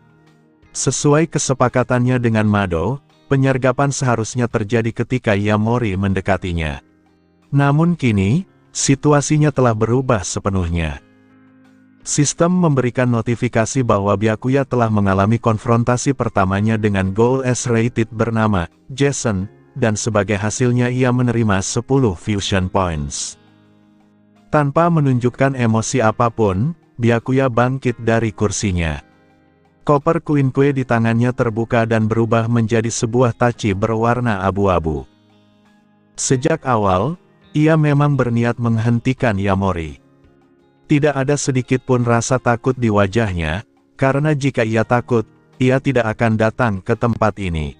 Sesuai kesepakatannya dengan Mado, penyergapan seharusnya terjadi ketika Yamori mendekatinya. Namun kini, situasinya telah berubah sepenuhnya. Sistem memberikan notifikasi bahwa Byakuya telah mengalami konfrontasi pertamanya dengan Ghoul S-rated bernama Jason, dan sebagai hasilnya ia menerima 10 fusion points. Tanpa menunjukkan emosi apapun, Byakuya bangkit dari kursinya. Koper Quinque di tangannya terbuka dan berubah menjadi sebuah tachi berwarna abu-abu. Sejak awal, ia memang berniat menghentikan Yamori. Tidak ada sedikit pun rasa takut di wajahnya, karena jika ia takut, ia tidak akan datang ke tempat ini.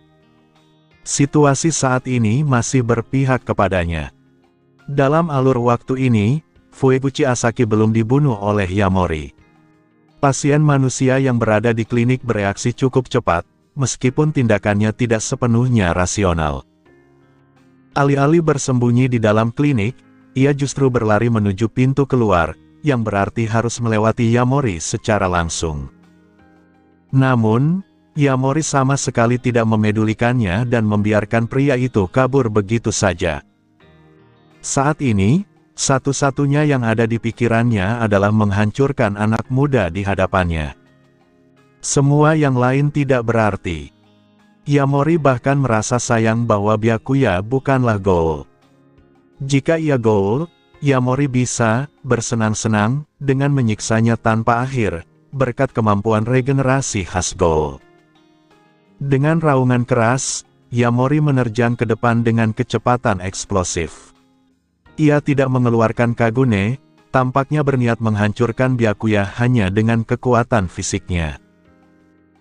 Situasi saat ini masih berpihak kepadanya. Dalam alur waktu ini, Fueguchi Asaki belum dibunuh oleh Yamori. Pasien manusia yang berada di klinik bereaksi cukup cepat, meskipun tindakannya tidak sepenuhnya rasional. Alih-alih bersembunyi di dalam klinik, ia justru berlari menuju pintu keluar, yang berarti harus melewati Yamori secara langsung. Namun, Yamori sama sekali tidak memedulikannya dan membiarkan pria itu kabur begitu saja. Saat ini, satu-satunya yang ada di pikirannya adalah menghancurkan anak muda di hadapannya. Semua yang lain tidak berarti. Yamori bahkan merasa sayang bahwa Byakuya bukanlah Ghoul. Jika ia Ghoul, Yamori bisa bersenang-senang dengan menyiksanya tanpa akhir, berkat kemampuan regenerasi khas Ghoul. Dengan raungan keras, Yamori menerjang ke depan dengan kecepatan eksplosif. Ia tidak mengeluarkan Kagune, tampaknya berniat menghancurkan Byakuya hanya dengan kekuatan fisiknya.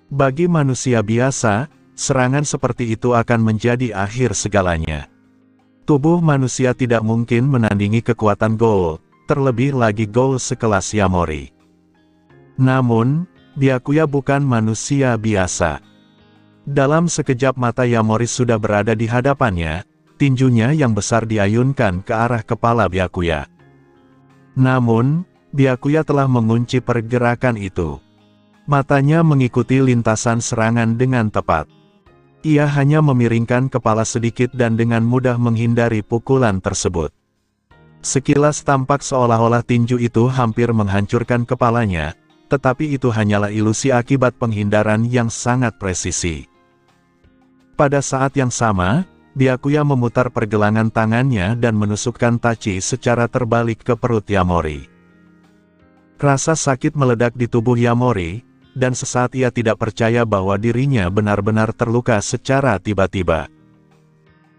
Bagi manusia biasa, serangan seperti itu akan menjadi akhir segalanya. Tubuh manusia tidak mungkin menandingi kekuatan Ghoul, terlebih lagi Ghoul sekelas Yamori. Namun, Byakuya bukan manusia biasa. Dalam sekejap mata Yamori sudah berada di hadapannya, tinjunya yang besar diayunkan ke arah kepala Byakuya. Namun, Byakuya telah mengunci pergerakan itu. Matanya mengikuti lintasan serangan dengan tepat. Ia hanya memiringkan kepala sedikit dan dengan mudah menghindari pukulan tersebut. Sekilas tampak seolah-olah tinju itu hampir menghancurkan kepalanya, tetapi itu hanyalah ilusi akibat penghindaran yang sangat presisi. Pada saat yang sama, Byakuya memutar pergelangan tangannya dan menusukkan tachi secara terbalik ke perut Yamori. Rasa sakit meledak di tubuh Yamori, dan sesaat ia tidak percaya bahwa dirinya benar-benar terluka secara tiba-tiba.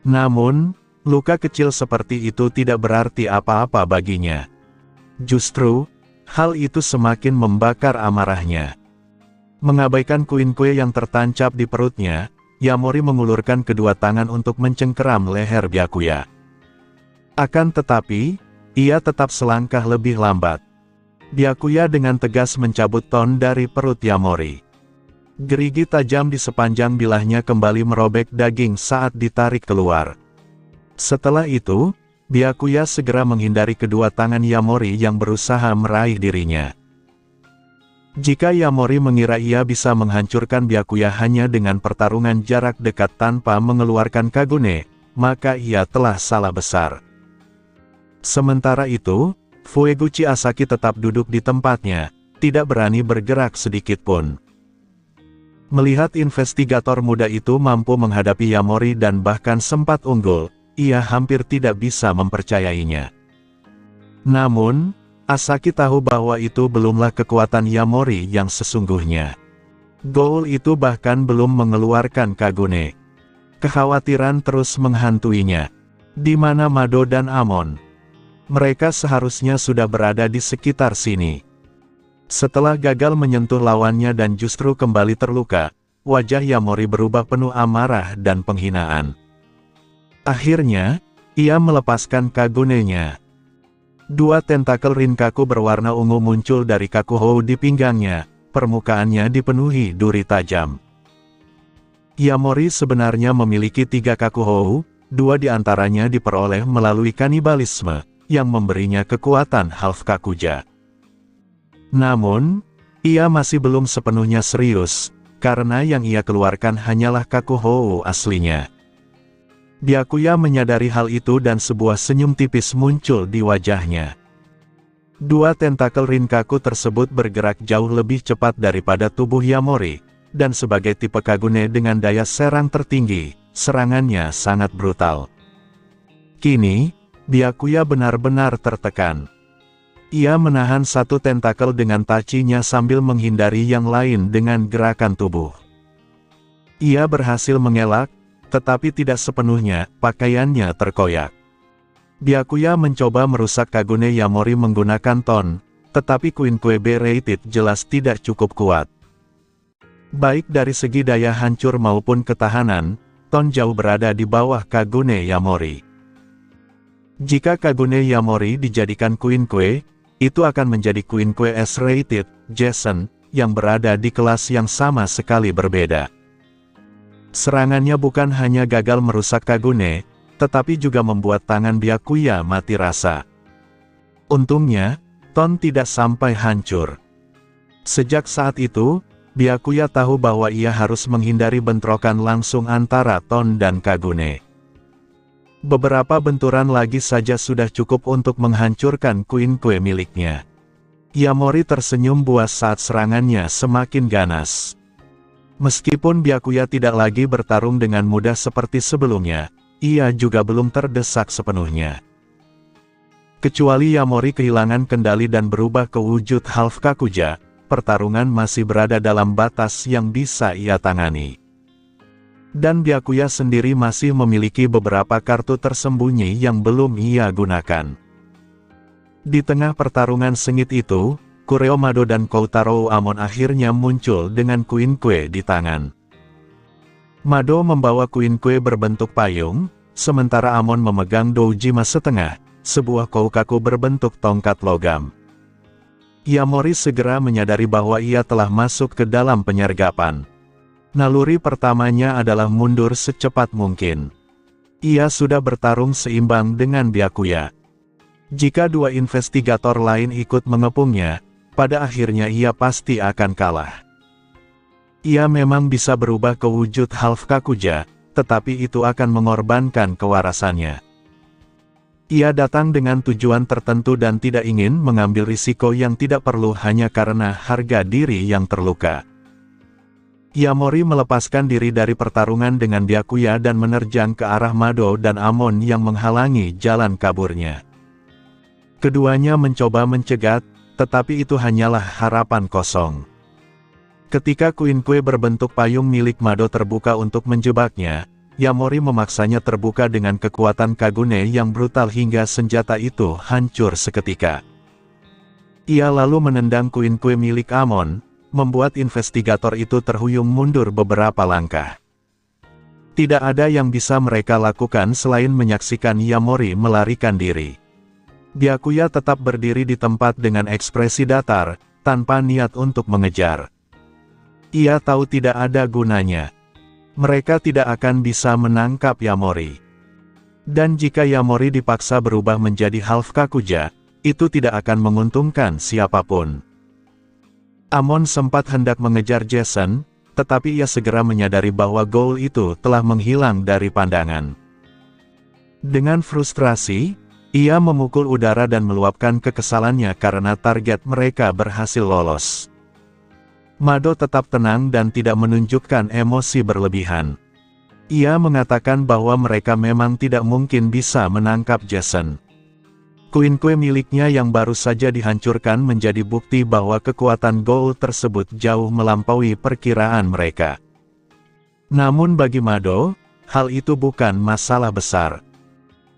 Namun, luka kecil seperti itu tidak berarti apa-apa baginya. Justru, hal itu semakin membakar amarahnya. Mengabaikan kuin-kue yang tertancap di perutnya, Yamori mengulurkan kedua tangan untuk mencengkeram leher Byakuya. Akan tetapi, ia tetap selangkah lebih lambat. Byakuya dengan tegas mencabut ton dari perut Yamori. Gerigi tajam di sepanjang bilahnya kembali merobek daging saat ditarik keluar. Setelah itu, Byakuya segera menghindari kedua tangan Yamori yang berusaha meraih dirinya. Jika Yamori mengira ia bisa menghancurkan Byakuya hanya dengan pertarungan jarak dekat tanpa mengeluarkan Kagune, maka ia telah salah besar. Sementara itu, Fueguchi Asaki tetap duduk di tempatnya, tidak berani bergerak sedikit pun. Melihat investigator muda itu mampu menghadapi Yamori dan bahkan sempat unggul, ia hampir tidak bisa mempercayainya. Namun, Asaki tahu bahwa itu belumlah kekuatan Yamori yang sesungguhnya. Ghoul itu bahkan belum mengeluarkan Kagune. Kekhawatiran terus menghantuinya. Di mana Mado dan Amon? Mereka seharusnya sudah berada di sekitar sini. Setelah gagal menyentuh lawannya dan justru kembali terluka, wajah Yamori berubah penuh amarah dan penghinaan. Akhirnya, ia melepaskan Kagunenya. Dua tentakel Rinkaku berwarna ungu muncul dari Kakuhou di pinggangnya, permukaannya dipenuhi duri tajam. Yamori sebenarnya memiliki 3 Kakuhou, 2 diantaranya diperoleh melalui kanibalisme, yang memberinya kekuatan half Kakuja. Namun, ia masih belum sepenuhnya serius, karena yang ia keluarkan hanyalah Kakuhou aslinya. Byakuya menyadari hal itu dan sebuah senyum tipis muncul di wajahnya. 2 tentakel Rinkaku tersebut bergerak jauh lebih cepat daripada tubuh Yamori, dan sebagai tipe Kagune dengan daya serang tertinggi, serangannya sangat brutal. Kini, Byakuya benar-benar tertekan. Ia menahan satu tentakel dengan tachinya sambil menghindari yang lain dengan gerakan tubuh. Ia berhasil mengelak, tetapi tidak sepenuhnya, pakaiannya terkoyak. Byakuya mencoba merusak Kagune Yamori menggunakan ton, tetapi Queen-Kue B-rated jelas tidak cukup kuat. Baik dari segi daya hancur maupun ketahanan, ton jauh berada di bawah Kagune Yamori. Jika Kagune Yamori dijadikan Queen-Kue, itu akan menjadi Queen-Kue S-rated, Jason, yang berada di kelas yang sama sekali berbeda. Serangannya bukan hanya gagal merusak Kagune, tetapi juga membuat tangan Byakuya mati rasa. Untungnya, ton tidak sampai hancur. Sejak saat itu, Byakuya tahu bahwa ia harus menghindari bentrokan langsung antara Ton dan Kagune. Beberapa benturan lagi saja sudah cukup untuk menghancurkan Queen-Kue miliknya. Yamori tersenyum buas saat serangannya semakin ganas. Meskipun Byakuya tidak lagi bertarung dengan mudah seperti sebelumnya, ia juga belum terdesak sepenuhnya. Kecuali Yamori kehilangan kendali dan berubah ke wujud Half Kakuja, pertarungan masih berada dalam batas yang bisa ia tangani. Dan Byakuya sendiri masih memiliki beberapa kartu tersembunyi yang belum ia gunakan. Di tengah pertarungan sengit itu, Kureo Mado dan Koutaro Amon akhirnya muncul dengan Queen-Kue di tangan. Mado membawa Queen-Kue berbentuk payung, sementara Amon memegang Dojima setengah, sebuah Koukaku berbentuk tongkat logam. Yamori segera menyadari bahwa ia telah masuk ke dalam penyergapan. Naluri pertamanya adalah mundur secepat mungkin. Ia sudah bertarung seimbang dengan Byakuya. Jika dua investigator lain ikut mengepungnya, pada akhirnya ia pasti akan kalah. Ia memang bisa berubah ke wujud Half Kakuja, tetapi itu akan mengorbankan kewarasannya. Ia datang dengan tujuan tertentu dan tidak ingin mengambil risiko yang tidak perlu hanya karena harga diri yang terluka. Yamori melepaskan diri dari pertarungan dengan Byakuya dan menerjang ke arah Mado dan Amon yang menghalangi jalan kaburnya. Keduanya mencoba mencegat, tetapi itu hanyalah harapan kosong. Ketika Queen-Kue berbentuk payung milik Mado terbuka untuk menjebaknya, Yamori memaksanya terbuka dengan kekuatan Kagune yang brutal hingga senjata itu hancur seketika. Ia lalu menendang Queen-Kue milik Amon, membuat investigator itu terhuyung mundur beberapa langkah. Tidak ada yang bisa mereka lakukan selain menyaksikan Yamori melarikan diri. Byakuya tetap berdiri di tempat dengan ekspresi datar, tanpa niat untuk mengejar. Ia tahu tidak ada gunanya. Mereka tidak akan bisa menangkap Yamori. Dan jika Yamori dipaksa berubah menjadi Half Kakuja, itu tidak akan menguntungkan siapapun. Amon sempat hendak mengejar Jason, tetapi ia segera menyadari bahwa goal itu telah menghilang dari pandangan. Dengan frustrasi, ia memukul udara dan meluapkan kekesalannya karena target mereka berhasil lolos. Mado tetap tenang dan tidak menunjukkan emosi berlebihan. Ia mengatakan bahwa mereka memang tidak mungkin bisa menangkap Jason. Queen-Kue miliknya yang baru saja dihancurkan menjadi bukti bahwa kekuatan Goul tersebut jauh melampaui perkiraan mereka. Namun bagi Mado, hal itu bukan masalah besar.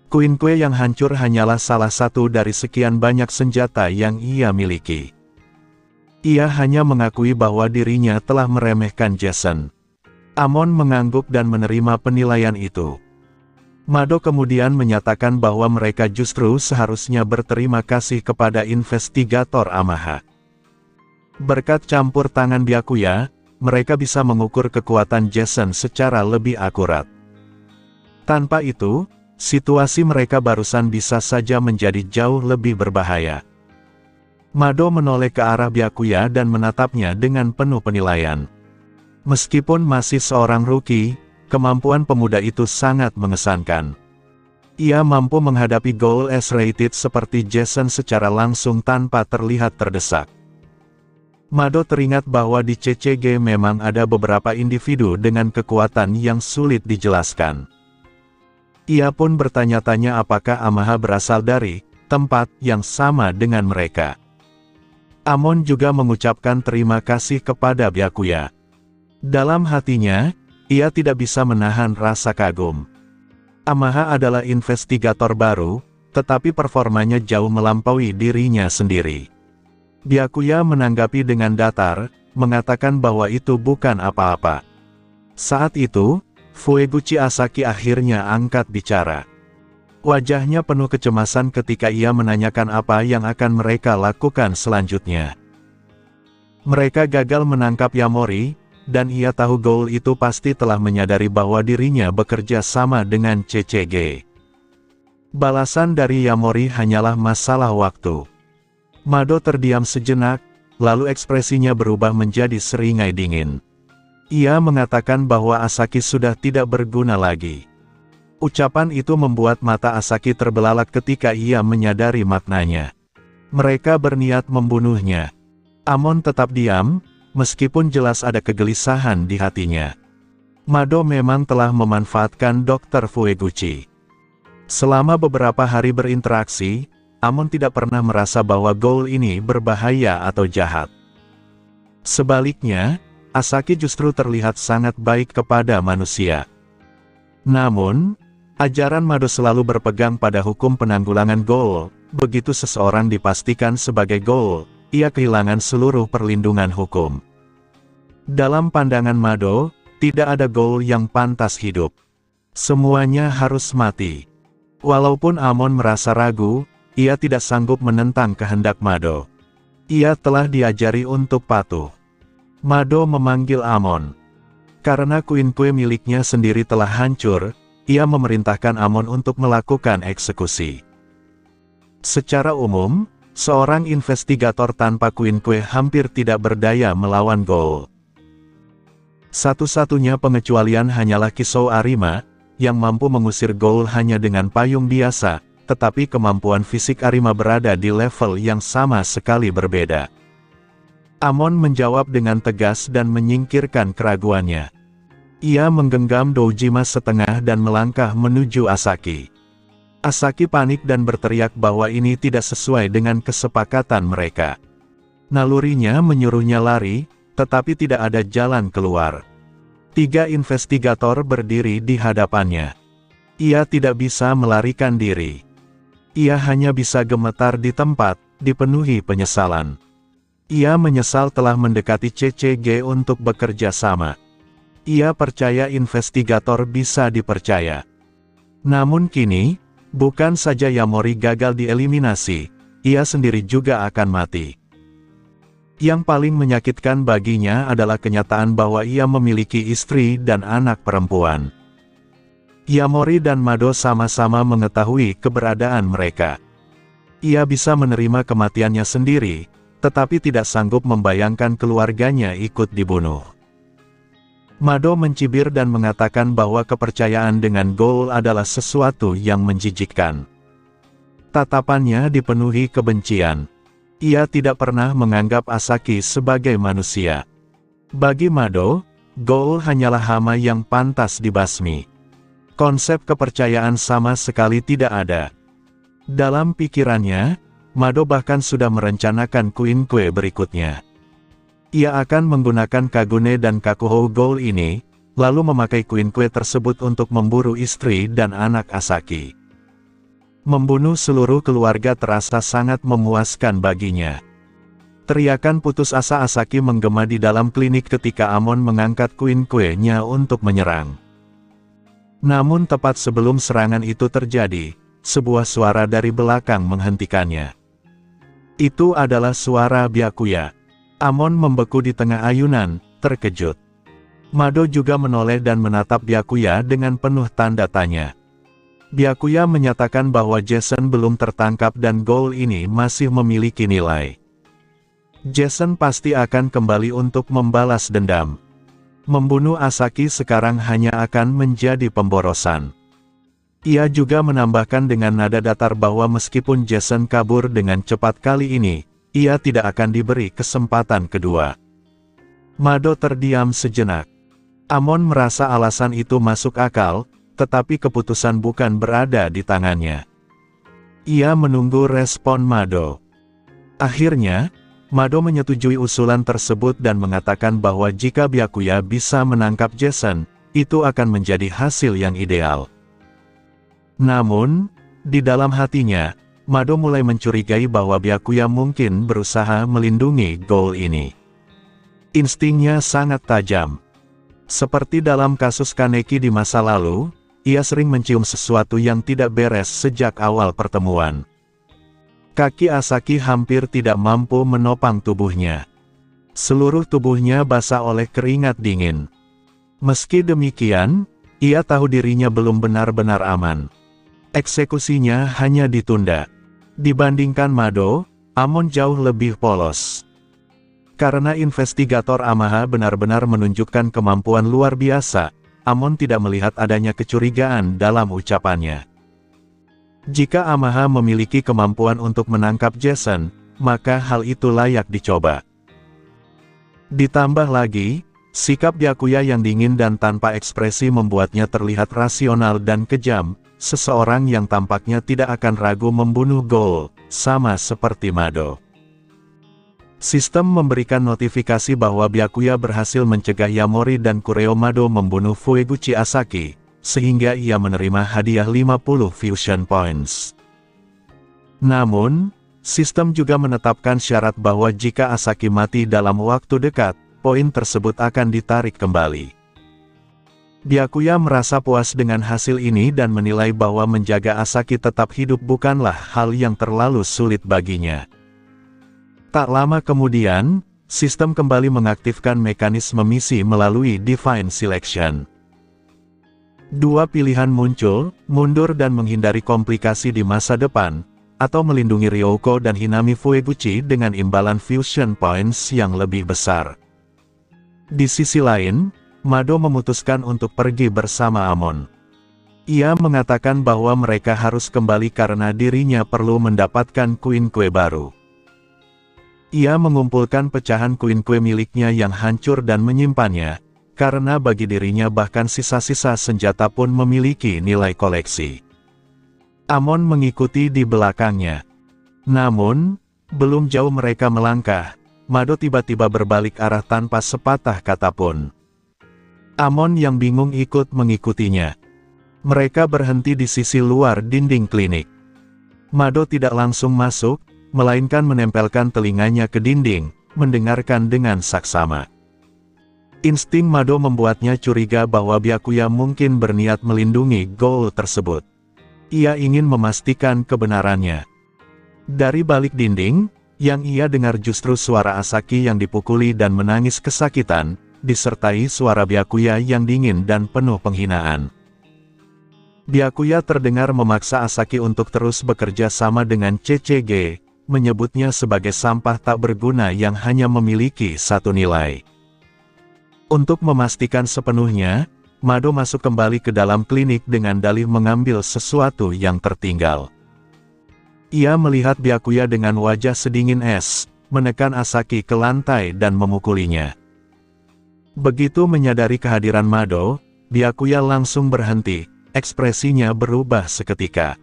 Queen-Kue yang hancur hanyalah salah satu dari sekian banyak senjata yang ia miliki. Ia hanya mengakui bahwa dirinya telah meremehkan Jason. Amon mengangguk dan menerima penilaian itu. Mado kemudian menyatakan bahwa mereka justru seharusnya berterima kasih kepada investigator Amaha. Berkat campur tangan Byakuya, mereka bisa mengukur kekuatan Jason secara lebih akurat. Tanpa itu, situasi mereka barusan bisa saja menjadi jauh lebih berbahaya. Mado menoleh ke arah Byakuya dan menatapnya dengan penuh penilaian. Meskipun masih seorang rookie, kemampuan pemuda itu sangat mengesankan. Ia mampu menghadapi Goul S-rated seperti Jason secara langsung tanpa terlihat terdesak. Mado teringat bahwa di CCG memang ada beberapa individu dengan kekuatan yang sulit dijelaskan. Ia pun bertanya-tanya apakah Amaha berasal dari tempat yang sama dengan mereka. Amon juga mengucapkan terima kasih kepada Byakuya. Dalam hatinya, ia tidak bisa menahan rasa kagum. Amaha adalah investigator baru, tetapi performanya jauh melampaui dirinya sendiri. Byakuya menanggapi dengan datar, mengatakan bahwa itu bukan apa-apa. Saat itu, Fueguchi Asaki akhirnya angkat bicara. Wajahnya penuh kecemasan ketika ia menanyakan apa yang akan mereka lakukan selanjutnya. Mereka gagal menangkap Yamori, dan ia tahu Goul itu pasti telah menyadari bahwa dirinya bekerja sama dengan CCG. Balasan dari Yamori hanyalah masalah waktu. Mado terdiam sejenak, lalu ekspresinya berubah menjadi seringai dingin. Ia mengatakan bahwa Asaki sudah tidak berguna lagi. Ucapan itu membuat mata Asaki terbelalak ketika ia menyadari maknanya. Mereka berniat membunuhnya. Amon tetap diam, meskipun jelas ada kegelisahan di hatinya. Mado memang telah memanfaatkan Dr. Fueguchi. Selama beberapa hari berinteraksi, Amon tidak pernah merasa bahwa Ghoul ini berbahaya atau jahat. Sebaliknya, Asaki justru terlihat sangat baik kepada manusia. Namun, ajaran Mado selalu berpegang pada hukum penanggulangan Ghoul. Begitu seseorang dipastikan sebagai Ghoul, ia kehilangan seluruh perlindungan hukum. Dalam pandangan Mado, tidak ada Ghoul yang pantas hidup. Semuanya harus mati. Walaupun Amon merasa ragu, ia tidak sanggup menentang kehendak Mado. Ia telah diajari untuk patuh. Mado memanggil Amon. Karena Queen miliknya sendiri telah hancur, ia memerintahkan Amon untuk melakukan eksekusi. Secara umum, seorang investigator tanpa Queen hampir tidak berdaya melawan Ghoul. Satu-satunya pengecualian hanyalah Kisou Arima, yang mampu mengusir Ghoul hanya dengan payung biasa, tetapi kemampuan fisik Arima berada di level yang sama sekali berbeda. Amon menjawab dengan tegas dan menyingkirkan keraguannya. Ia menggenggam Dojima setengah dan melangkah menuju Asaki. Asaki panik dan berteriak bahwa ini tidak sesuai dengan kesepakatan mereka. Nalurinya menyuruhnya lari, tetapi tidak ada jalan keluar. 3 investigator berdiri di hadapannya. Ia tidak bisa melarikan diri. Ia hanya bisa gemetar di tempat, dipenuhi penyesalan. Ia menyesal telah mendekati CCG untuk bekerja sama. Ia percaya investigator bisa dipercaya. Namun kini, bukan saja Yamori gagal dieliminasi, ia sendiri juga akan mati. Yang paling menyakitkan baginya adalah kenyataan bahwa ia memiliki istri dan anak perempuan. Yamori dan Mado sama-sama mengetahui keberadaan mereka. Ia bisa menerima kematiannya sendiri, tetapi tidak sanggup membayangkan keluarganya ikut dibunuh. Mado mencibir dan mengatakan bahwa kepercayaan dengan Ghoul adalah sesuatu yang menjijikkan. Tatapannya dipenuhi kebencian. Ia tidak pernah menganggap Asaki sebagai manusia. Bagi Mado, Ghoul hanyalah hama yang pantas dibasmi. Konsep kepercayaan sama sekali tidak ada. Dalam pikirannya, Mado bahkan sudah merencanakan Queen berikutnya. Ia akan menggunakan Kagune dan Kakuhou Ghoul ini, lalu memakai Queen tersebut untuk memburu istri dan anak Asaki. Membunuh seluruh keluarga terasa sangat memuaskan baginya. Teriakan putus asa Asaki menggema di dalam klinik ketika Amon mengangkat Queen nya untuk menyerang. Namun tepat sebelum serangan itu terjadi, sebuah suara dari belakang menghentikannya. Itu adalah suara Byakuya. Amon membeku di tengah ayunan, terkejut. Mado juga menoleh dan menatap Byakuya dengan penuh tanda tanya. Byakuya menyatakan bahwa Jason belum tertangkap dan Ghoul ini masih memiliki nilai. Jason pasti akan kembali untuk membalas dendam. Membunuh Asaki sekarang hanya akan menjadi pemborosan. Ia juga menambahkan dengan nada datar bahwa meskipun Jason kabur dengan cepat kali ini, ia tidak akan diberi kesempatan kedua. Mado terdiam sejenak. Amon merasa alasan itu masuk akal, tetapi keputusan bukan berada di tangannya. Ia menunggu respon Mado. Akhirnya, Mado menyetujui usulan tersebut dan mengatakan bahwa jika Byakuya bisa menangkap Jason, itu akan menjadi hasil yang ideal. Namun, di dalam hatinya, Mado mulai mencurigai bahwa Byakuya mungkin berusaha melindungi Ghoul ini. Instingnya sangat tajam. Seperti dalam kasus Kaneki di masa lalu, ia sering mencium sesuatu yang tidak beres sejak awal pertemuan. Kaki Asaki hampir tidak mampu menopang tubuhnya. Seluruh tubuhnya basah oleh keringat dingin. Meski demikian, ia tahu dirinya belum benar-benar aman. Eksekusinya hanya ditunda. Dibandingkan Mado, Amon jauh lebih polos. Karena investigator Amaha benar-benar menunjukkan kemampuan luar biasa, Amon tidak melihat adanya kecurigaan dalam ucapannya. Jika Amaha memiliki kemampuan untuk menangkap Jason, maka hal itu layak dicoba. Ditambah lagi, sikap Byakuya yang dingin dan tanpa ekspresi membuatnya terlihat rasional dan kejam, seseorang yang tampaknya tidak akan ragu membunuh Gold, sama seperti Mado. Sistem memberikan notifikasi bahwa Byakuya berhasil mencegah Yamori dan Kureo Mado membunuh Fueguchi Asaki, sehingga ia menerima hadiah 50 Fusion Points. Namun, sistem juga menetapkan syarat bahwa jika Asaki mati dalam waktu dekat, poin tersebut akan ditarik kembali. Byakuya merasa puas dengan hasil ini dan menilai bahwa menjaga Asaki tetap hidup bukanlah hal yang terlalu sulit baginya. Tak lama kemudian, sistem kembali mengaktifkan mekanisme misi melalui Divine Selection. Dua pilihan muncul, mundur dan menghindari komplikasi di masa depan, atau melindungi Ryoko dan Hinami Fueguchi dengan imbalan Fusion Points yang lebih besar. Di sisi lain, Mado memutuskan untuk pergi bersama Amon. Ia mengatakan bahwa mereka harus kembali karena dirinya perlu mendapatkan koin kue baru. Ia mengumpulkan pecahan koin kue miliknya yang hancur dan menyimpannya, karena bagi dirinya bahkan sisa-sisa senjata pun memiliki nilai koleksi. Amon mengikuti di belakangnya. Namun, belum jauh mereka melangkah, Mado tiba-tiba berbalik arah tanpa sepatah kata pun. Amon yang bingung ikut mengikutinya. Mereka berhenti di sisi luar dinding klinik. Mado tidak langsung masuk, melainkan menempelkan telinganya ke dinding, mendengarkan dengan saksama. Insting Mado membuatnya curiga bahwa Byakuya mungkin berniat melindungi Gold tersebut. Ia ingin memastikan kebenarannya. Dari balik dinding, yang ia dengar justru suara Asaki yang dipukuli dan menangis kesakitan, disertai suara Byakuya yang dingin dan penuh penghinaan. Byakuya terdengar memaksa Asaki untuk terus bekerja sama dengan CCG, menyebutnya sebagai sampah tak berguna yang hanya memiliki satu nilai. Untuk memastikan sepenuhnya, Mado masuk kembali ke dalam klinik dengan dalih mengambil sesuatu yang tertinggal. Ia melihat Byakuya dengan wajah sedingin es, menekan Asaki ke lantai dan memukulinya. Begitu menyadari kehadiran Mado, Byakuya langsung berhenti, ekspresinya berubah seketika.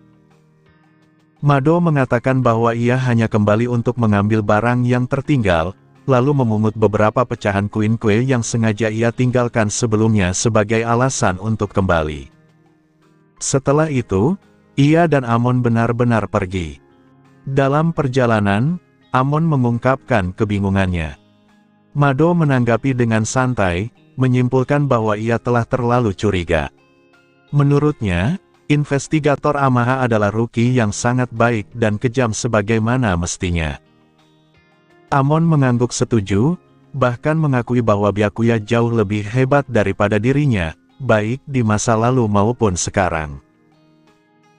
Mado mengatakan bahwa ia hanya kembali untuk mengambil barang yang tertinggal, lalu memungut beberapa pecahan koin kue yang sengaja ia tinggalkan sebelumnya sebagai alasan untuk kembali. Setelah itu, ia dan Amon benar-benar pergi. Dalam perjalanan, Amon mengungkapkan kebingungannya. Mado menanggapi dengan santai, menyimpulkan bahwa ia telah terlalu curiga. Menurutnya, investigator Amaha adalah rookie yang sangat baik dan kejam sebagaimana mestinya. Amon mengangguk setuju, bahkan mengakui bahwa Byakuya jauh lebih hebat daripada dirinya, baik di masa lalu maupun sekarang.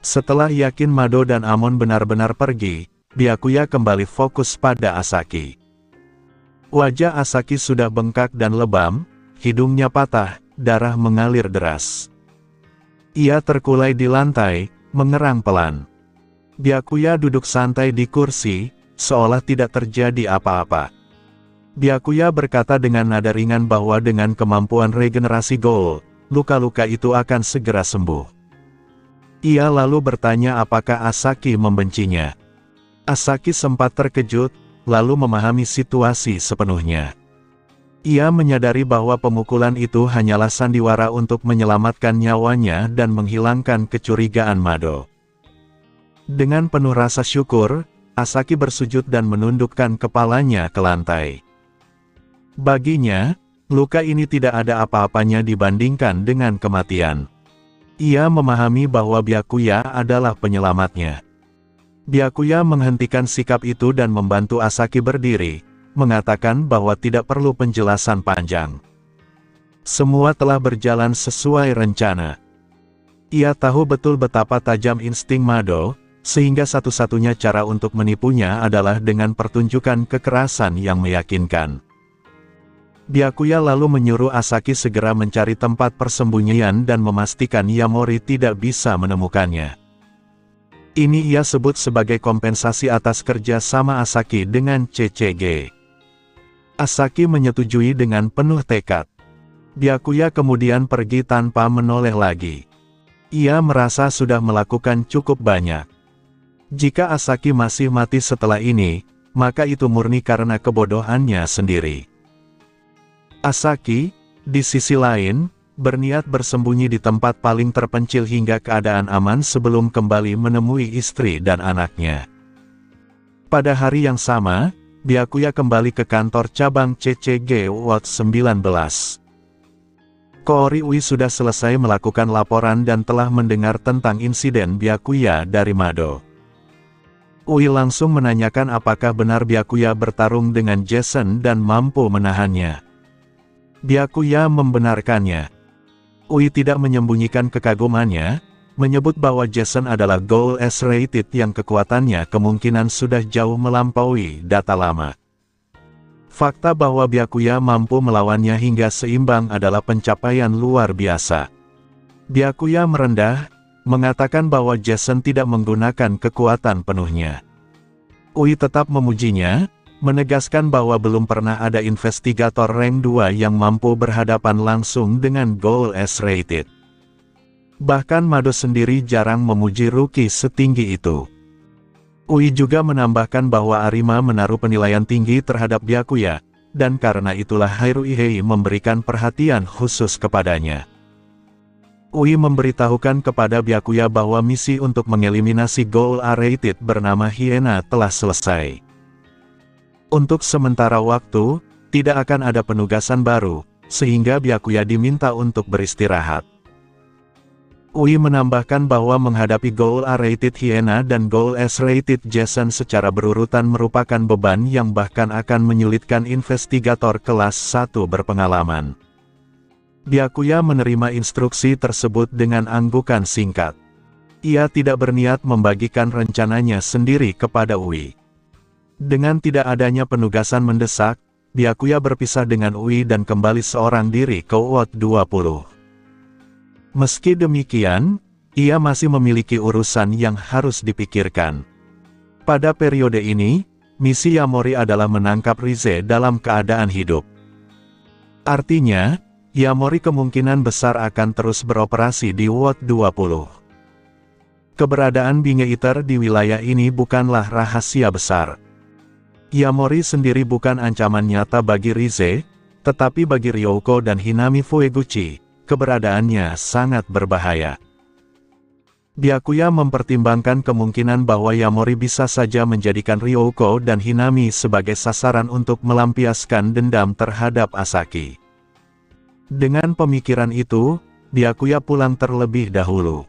Setelah yakin Mado dan Amon benar-benar pergi, Byakuya kembali fokus pada Asaki. Wajah Asaki sudah bengkak dan lebam, hidungnya patah, darah mengalir deras. Ia terkulai di lantai, mengerang pelan. Byakuya duduk santai di kursi, seolah tidak terjadi apa-apa. Byakuya berkata dengan nada ringan bahwa dengan kemampuan regenerasi Gold, luka-luka itu akan segera sembuh. Ia lalu bertanya apakah Asaki membencinya. Asaki sempat terkejut, lalu memahami situasi sepenuhnya. Ia menyadari bahwa pemukulan itu hanyalah sandiwara untuk menyelamatkan nyawanya dan menghilangkan kecurigaan Mado. Dengan penuh rasa syukur, Asaki bersujud dan menundukkan kepalanya ke lantai. Baginya, luka ini tidak ada apa-apanya dibandingkan dengan kematian. Ia memahami bahwa Byakuya adalah penyelamatnya. Byakuya menghentikan sikap itu dan membantu Asaki berdiri, mengatakan bahwa tidak perlu penjelasan panjang. Semua telah berjalan sesuai rencana. Ia tahu betul betapa tajam insting Mado, sehingga satu-satunya cara untuk menipunya adalah dengan pertunjukan kekerasan yang meyakinkan. Byakuya lalu menyuruh Asaki segera mencari tempat persembunyian dan memastikan Yamori tidak bisa menemukannya. Ini ia sebut sebagai kompensasi atas kerja sama Asaki dengan CCG. Asaki menyetujui dengan penuh tekad. Byakuya kemudian pergi tanpa menoleh lagi. Ia merasa sudah melakukan cukup banyak. Jika Asaki masih mati setelah ini, maka itu murni karena kebodohannya sendiri. Asaki, di sisi lain, berniat bersembunyi di tempat paling terpencil hingga keadaan aman sebelum kembali menemui istri dan anaknya. Pada hari yang sama, Byakuya kembali ke kantor cabang CCG Ward 19. Koori Ui sudah selesai melakukan laporan dan telah mendengar tentang insiden Byakuya dari Mado. Ui langsung menanyakan apakah benar Byakuya bertarung dengan Jason dan mampu menahannya. Byakuya membenarkannya. Ui tidak menyembunyikan kekagumannya, menyebut bahwa Jason adalah Goal S-rated yang kekuatannya kemungkinan sudah jauh melampaui data lama. Fakta bahwa Byakuya mampu melawannya hingga seimbang adalah pencapaian luar biasa. Byakuya merendah, mengatakan bahwa Jason tidak menggunakan kekuatan penuhnya. Ui tetap memujinya, menegaskan bahwa belum pernah ada investigator rank 2 yang mampu berhadapan langsung dengan Goal S-rated. Bahkan Mado sendiri jarang memuji rookie setinggi itu. Ui juga menambahkan bahwa Arima menaruh penilaian tinggi terhadap Byakuya, dan karena itulah Haruihei memberikan perhatian khusus kepadanya. Ui memberitahukan kepada Byakuya bahwa misi untuk mengeliminasi Goal A-rated bernama Hyena telah selesai. Untuk sementara waktu, tidak akan ada penugasan baru, sehingga Byakuya diminta untuk beristirahat. Ui menambahkan bahwa menghadapi Goal A-rated Hyena dan Goal S-rated Jason secara berurutan merupakan beban yang bahkan akan menyulitkan investigator kelas 1 berpengalaman. Byakuya menerima instruksi tersebut dengan anggukan singkat. Ia tidak berniat membagikan rencananya sendiri kepada Ui. Dengan tidak adanya penugasan mendesak, Byakuya berpisah dengan Ui dan kembali seorang diri ke Ward 20. Meski demikian, ia masih memiliki urusan yang harus dipikirkan. Pada periode ini, misi Yamori adalah menangkap Rize dalam keadaan hidup. Artinya, Yamori kemungkinan besar akan terus beroperasi di Ward 20. Keberadaan Binge Eater di wilayah ini bukanlah rahasia besar. Yamori sendiri bukan ancaman nyata bagi Rize, tetapi bagi Ryouko dan Hinami Fueguchi, keberadaannya sangat berbahaya. Byakuya mempertimbangkan kemungkinan bahwa Yamori bisa saja menjadikan Ryouko dan Hinami sebagai sasaran untuk melampiaskan dendam terhadap Asaki. Dengan pemikiran itu, Byakuya pulang terlebih dahulu.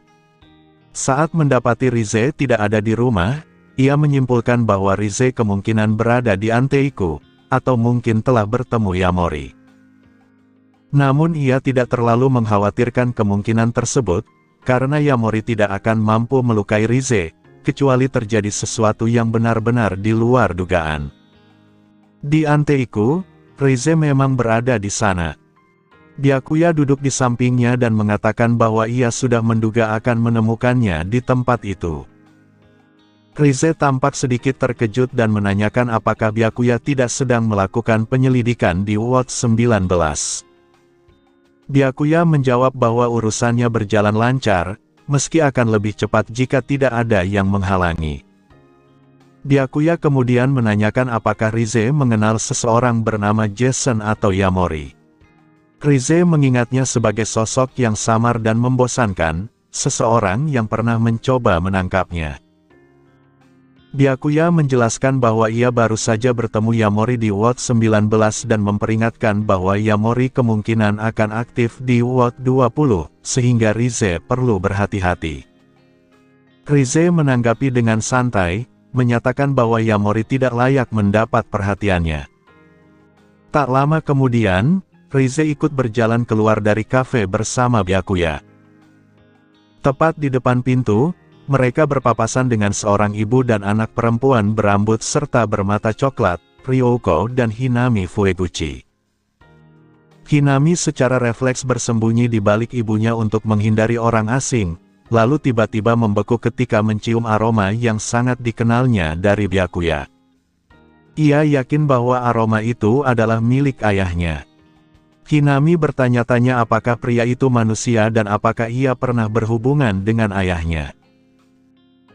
Saat mendapati Rize tidak ada di rumah, ia menyimpulkan bahwa Rize kemungkinan berada di Anteiku, atau mungkin telah bertemu Yamori. Namun ia tidak terlalu mengkhawatirkan kemungkinan tersebut, karena Yamori tidak akan mampu melukai Rize, kecuali terjadi sesuatu yang benar-benar di luar dugaan. Di Anteiku, Rize memang berada di sana. Byakuya duduk di sampingnya dan mengatakan bahwa ia sudah menduga akan menemukannya di tempat itu. Rize tampak sedikit terkejut dan menanyakan apakah Byakuya tidak sedang melakukan penyelidikan di Ward 19. Byakuya menjawab bahwa urusannya berjalan lancar, meski akan lebih cepat jika tidak ada yang menghalangi. Byakuya kemudian menanyakan apakah Rize mengenal seseorang bernama Jason atau Yamori. Rize mengingatnya sebagai sosok yang samar dan membosankan, seseorang yang pernah mencoba menangkapnya. Byakuya menjelaskan bahwa ia baru saja bertemu Yamori di Ward 19 dan memperingatkan bahwa Yamori kemungkinan akan aktif di Ward 20, sehingga Rize perlu berhati-hati. Rize menanggapi dengan santai, menyatakan bahwa Yamori tidak layak mendapat perhatiannya. Tak lama kemudian, Rize ikut berjalan keluar dari kafe bersama Byakuya. Tepat di depan pintu, mereka berpapasan dengan seorang ibu dan anak perempuan berambut serta bermata coklat, Ryouko dan Hinami Fueguchi. Hinami secara refleks bersembunyi di balik ibunya untuk menghindari orang asing, lalu tiba-tiba membeku ketika mencium aroma yang sangat dikenalnya dari Byakuya. Ia yakin bahwa aroma itu adalah milik ayahnya. Hinami bertanya-tanya apakah pria itu manusia dan apakah ia pernah berhubungan dengan ayahnya.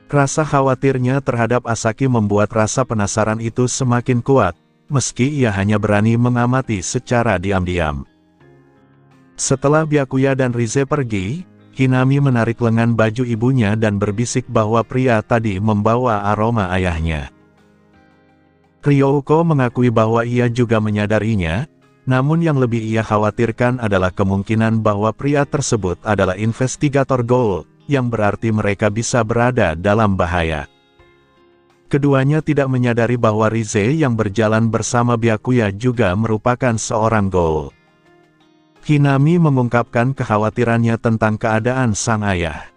Rasa khawatirnya terhadap Asaki membuat rasa penasaran itu semakin kuat, meski ia hanya berani mengamati secara diam-diam. Setelah Byakuya dan Rize pergi, Hinami menarik lengan baju ibunya dan berbisik bahwa pria tadi membawa aroma ayahnya. Ryouko mengakui bahwa ia juga menyadarinya, namun yang lebih ia khawatirkan adalah kemungkinan bahwa pria tersebut adalah investigator Ghoul, yang berarti mereka bisa berada dalam bahaya. Keduanya tidak menyadari bahwa Rize yang berjalan bersama Byakuya juga merupakan seorang Ghoul. Hinami mengungkapkan kekhawatirannya tentang keadaan sang ayah.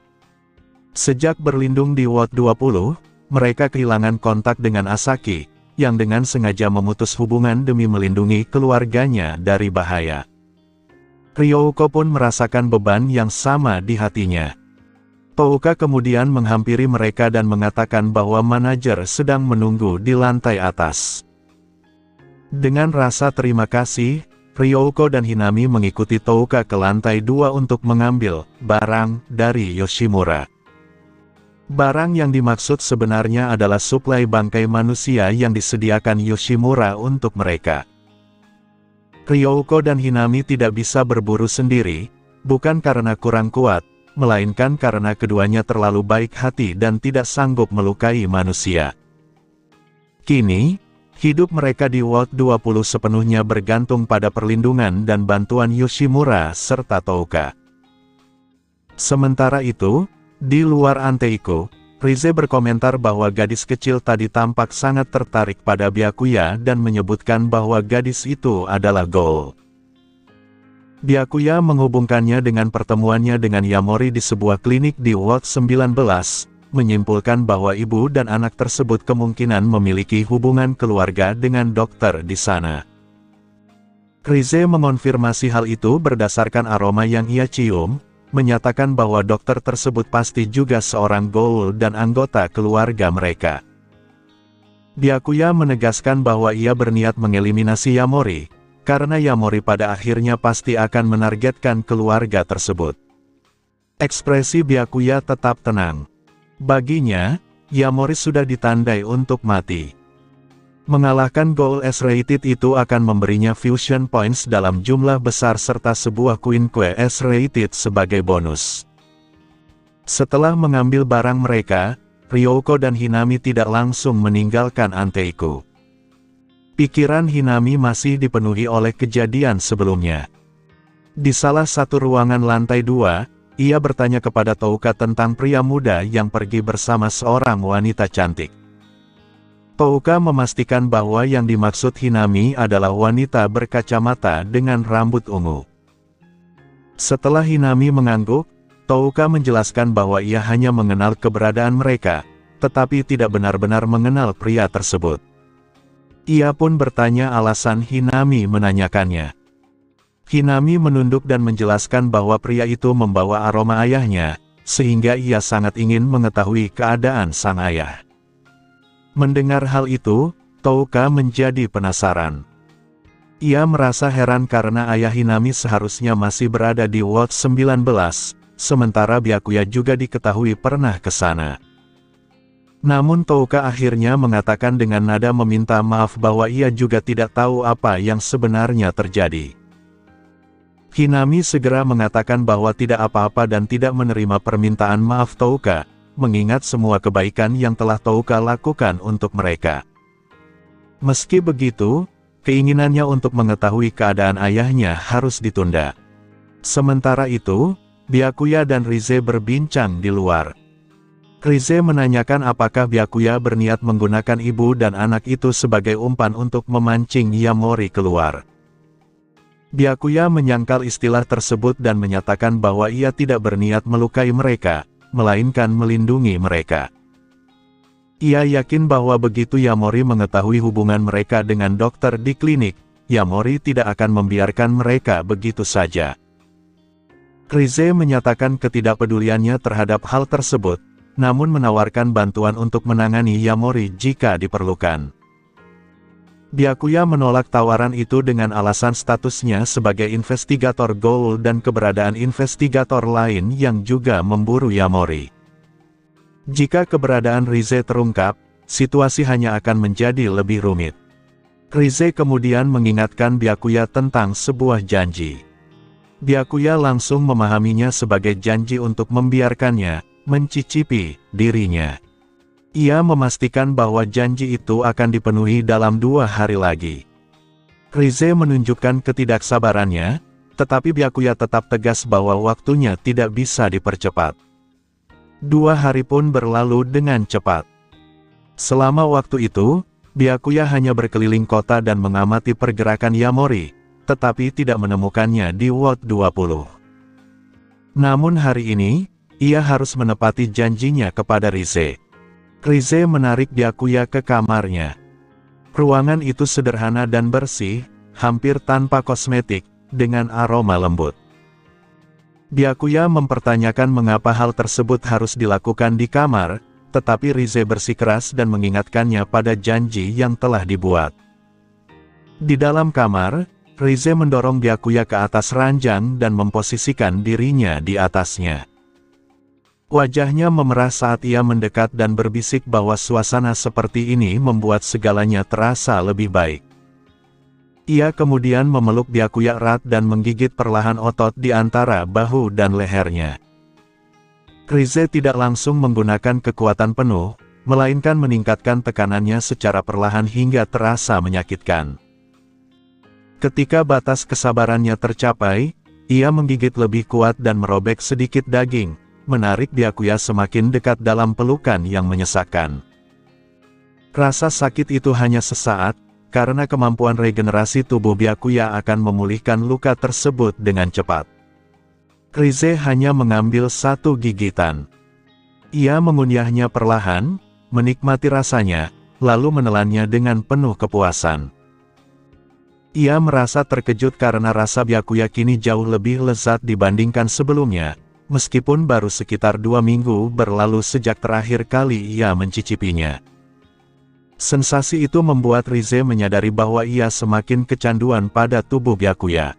Sejak berlindung di Ward 20, mereka kehilangan kontak dengan Asaki, yang dengan sengaja memutus hubungan demi melindungi keluarganya dari bahaya. Ryouko pun merasakan beban yang sama di hatinya. Touka kemudian menghampiri mereka dan mengatakan bahwa manajer sedang menunggu di lantai atas. Dengan rasa terima kasih, Ryouko dan Hinami mengikuti Touka ke lantai 2 untuk mengambil barang dari Yoshimura. Barang yang dimaksud sebenarnya adalah suplai bangkai manusia yang disediakan Yoshimura untuk mereka. Ryouko dan Hinami tidak bisa berburu sendiri, bukan karena kurang kuat, melainkan karena keduanya terlalu baik hati dan tidak sanggup melukai manusia. Kini, hidup mereka di Ward 20 sepenuhnya bergantung pada perlindungan dan bantuan Yoshimura serta Touka. Sementara itu, di luar Anteiko, Rize berkomentar bahwa gadis kecil tadi tampak sangat tertarik pada Byakuya dan menyebutkan bahwa gadis itu adalah Ghoul. Byakuya menghubungkannya dengan pertemuannya dengan Yamori di sebuah klinik di Ward 19, menyimpulkan bahwa ibu dan anak tersebut kemungkinan memiliki hubungan keluarga dengan dokter di sana. Rize mengonfirmasi hal itu berdasarkan aroma yang ia cium, menyatakan bahwa dokter tersebut pasti juga seorang Ghoul dan anggota keluarga mereka. Byakuya menegaskan bahwa ia berniat mengeliminasi Yamori, karena Yamori pada akhirnya pasti akan menargetkan keluarga tersebut. Ekspresi Byakuya tetap tenang. Baginya, Yamori sudah ditandai untuk mati. Mengalahkan Ghoul S-rated itu akan memberinya fusion points dalam jumlah besar serta sebuah Queen Kue S-rated sebagai bonus. Setelah mengambil barang mereka, Ryouko dan Hinami tidak langsung meninggalkan Anteiko. Pikiran Hinami masih dipenuhi oleh kejadian sebelumnya. Di salah satu ruangan lantai 2, ia bertanya kepada Touka tentang pria muda yang pergi bersama seorang wanita cantik. Touka memastikan bahwa yang dimaksud Hinami adalah wanita berkacamata dengan rambut ungu. Setelah Hinami mengangguk, Touka menjelaskan bahwa ia hanya mengenal keberadaan mereka, tetapi tidak benar-benar mengenal pria tersebut. Ia pun bertanya alasan Hinami menanyakannya. Hinami menunduk dan menjelaskan bahwa pria itu membawa aroma ayahnya, sehingga ia sangat ingin mengetahui keadaan sang ayah. Mendengar hal itu, Touka menjadi penasaran. Ia merasa heran karena ayah Hinami seharusnya masih berada di Ward 19, sementara Byakuya juga diketahui pernah ke sana. Namun Touka akhirnya mengatakan dengan nada meminta maaf bahwa ia juga tidak tahu apa yang sebenarnya terjadi. Hinami segera mengatakan bahwa tidak apa-apa dan tidak menerima permintaan maaf Touka, mengingat semua kebaikan yang telah Touka lakukan untuk mereka. Meski begitu, keinginannya untuk mengetahui keadaan ayahnya harus ditunda. Sementara itu, Byakuya dan Rize berbincang di luar. Rize menanyakan apakah Byakuya berniat menggunakan ibu dan anak itu sebagai umpan untuk memancing Yamori keluar. Byakuya menyangkal istilah tersebut dan menyatakan bahwa ia tidak berniat melukai mereka, melainkan melindungi mereka. Ia yakin bahwa begitu Yamori mengetahui hubungan mereka dengan dokter di klinik, Yamori tidak akan membiarkan mereka begitu saja. Rize menyatakan ketidakpeduliannya terhadap hal tersebut, namun menawarkan bantuan untuk menangani Yamori jika diperlukan. Byakuya menolak tawaran itu dengan alasan statusnya sebagai investigator Ghoul dan keberadaan investigator lain yang juga memburu Yamori. Jika keberadaan Rize terungkap, situasi hanya akan menjadi lebih rumit. Rize kemudian mengingatkan Byakuya tentang sebuah janji. Byakuya langsung memahaminya sebagai janji untuk membiarkannya mencicipi dirinya. Ia memastikan bahwa janji itu akan dipenuhi dalam 2 hari lagi. Rize menunjukkan ketidaksabarannya, tetapi Byakuya tetap tegas bahwa waktunya tidak bisa dipercepat. 2 hari pun berlalu dengan cepat. Selama waktu itu, Byakuya hanya berkeliling kota dan mengamati pergerakan Yamori, tetapi tidak menemukannya di Ward 20. Namun hari ini, ia harus menepati janjinya kepada Rize. Rize menarik Byakuya ke kamarnya. Ruangan itu sederhana dan bersih, hampir tanpa kosmetik, dengan aroma lembut. Byakuya mempertanyakan mengapa hal tersebut harus dilakukan di kamar, tetapi Rize bersikeras dan mengingatkannya pada janji yang telah dibuat. Di dalam kamar, Rize mendorong Byakuya ke atas ranjang dan memposisikan dirinya di atasnya. Wajahnya memerah saat ia mendekat dan berbisik bahwa suasana seperti ini membuat segalanya terasa lebih baik. Ia kemudian memeluk Byakuya erat dan menggigit perlahan otot di antara bahu dan lehernya. Rize tidak langsung menggunakan kekuatan penuh, melainkan meningkatkan tekanannya secara perlahan hingga terasa menyakitkan. Ketika batas kesabarannya tercapai, ia menggigit lebih kuat dan merobek sedikit daging, menarik Byakuya semakin dekat dalam pelukan yang menyesakkan. Rasa sakit itu hanya sesaat, karena kemampuan regenerasi tubuh Byakuya akan memulihkan luka tersebut dengan cepat. Rize hanya mengambil 1 gigitan. Ia mengunyahnya perlahan, menikmati rasanya, lalu menelannya dengan penuh kepuasan. Ia merasa terkejut karena rasa Byakuya kini jauh lebih lezat dibandingkan sebelumnya, meskipun baru sekitar 2 minggu berlalu sejak terakhir kali ia mencicipinya. Sensasi itu membuat Rize menyadari bahwa ia semakin kecanduan pada tubuh Byakuya.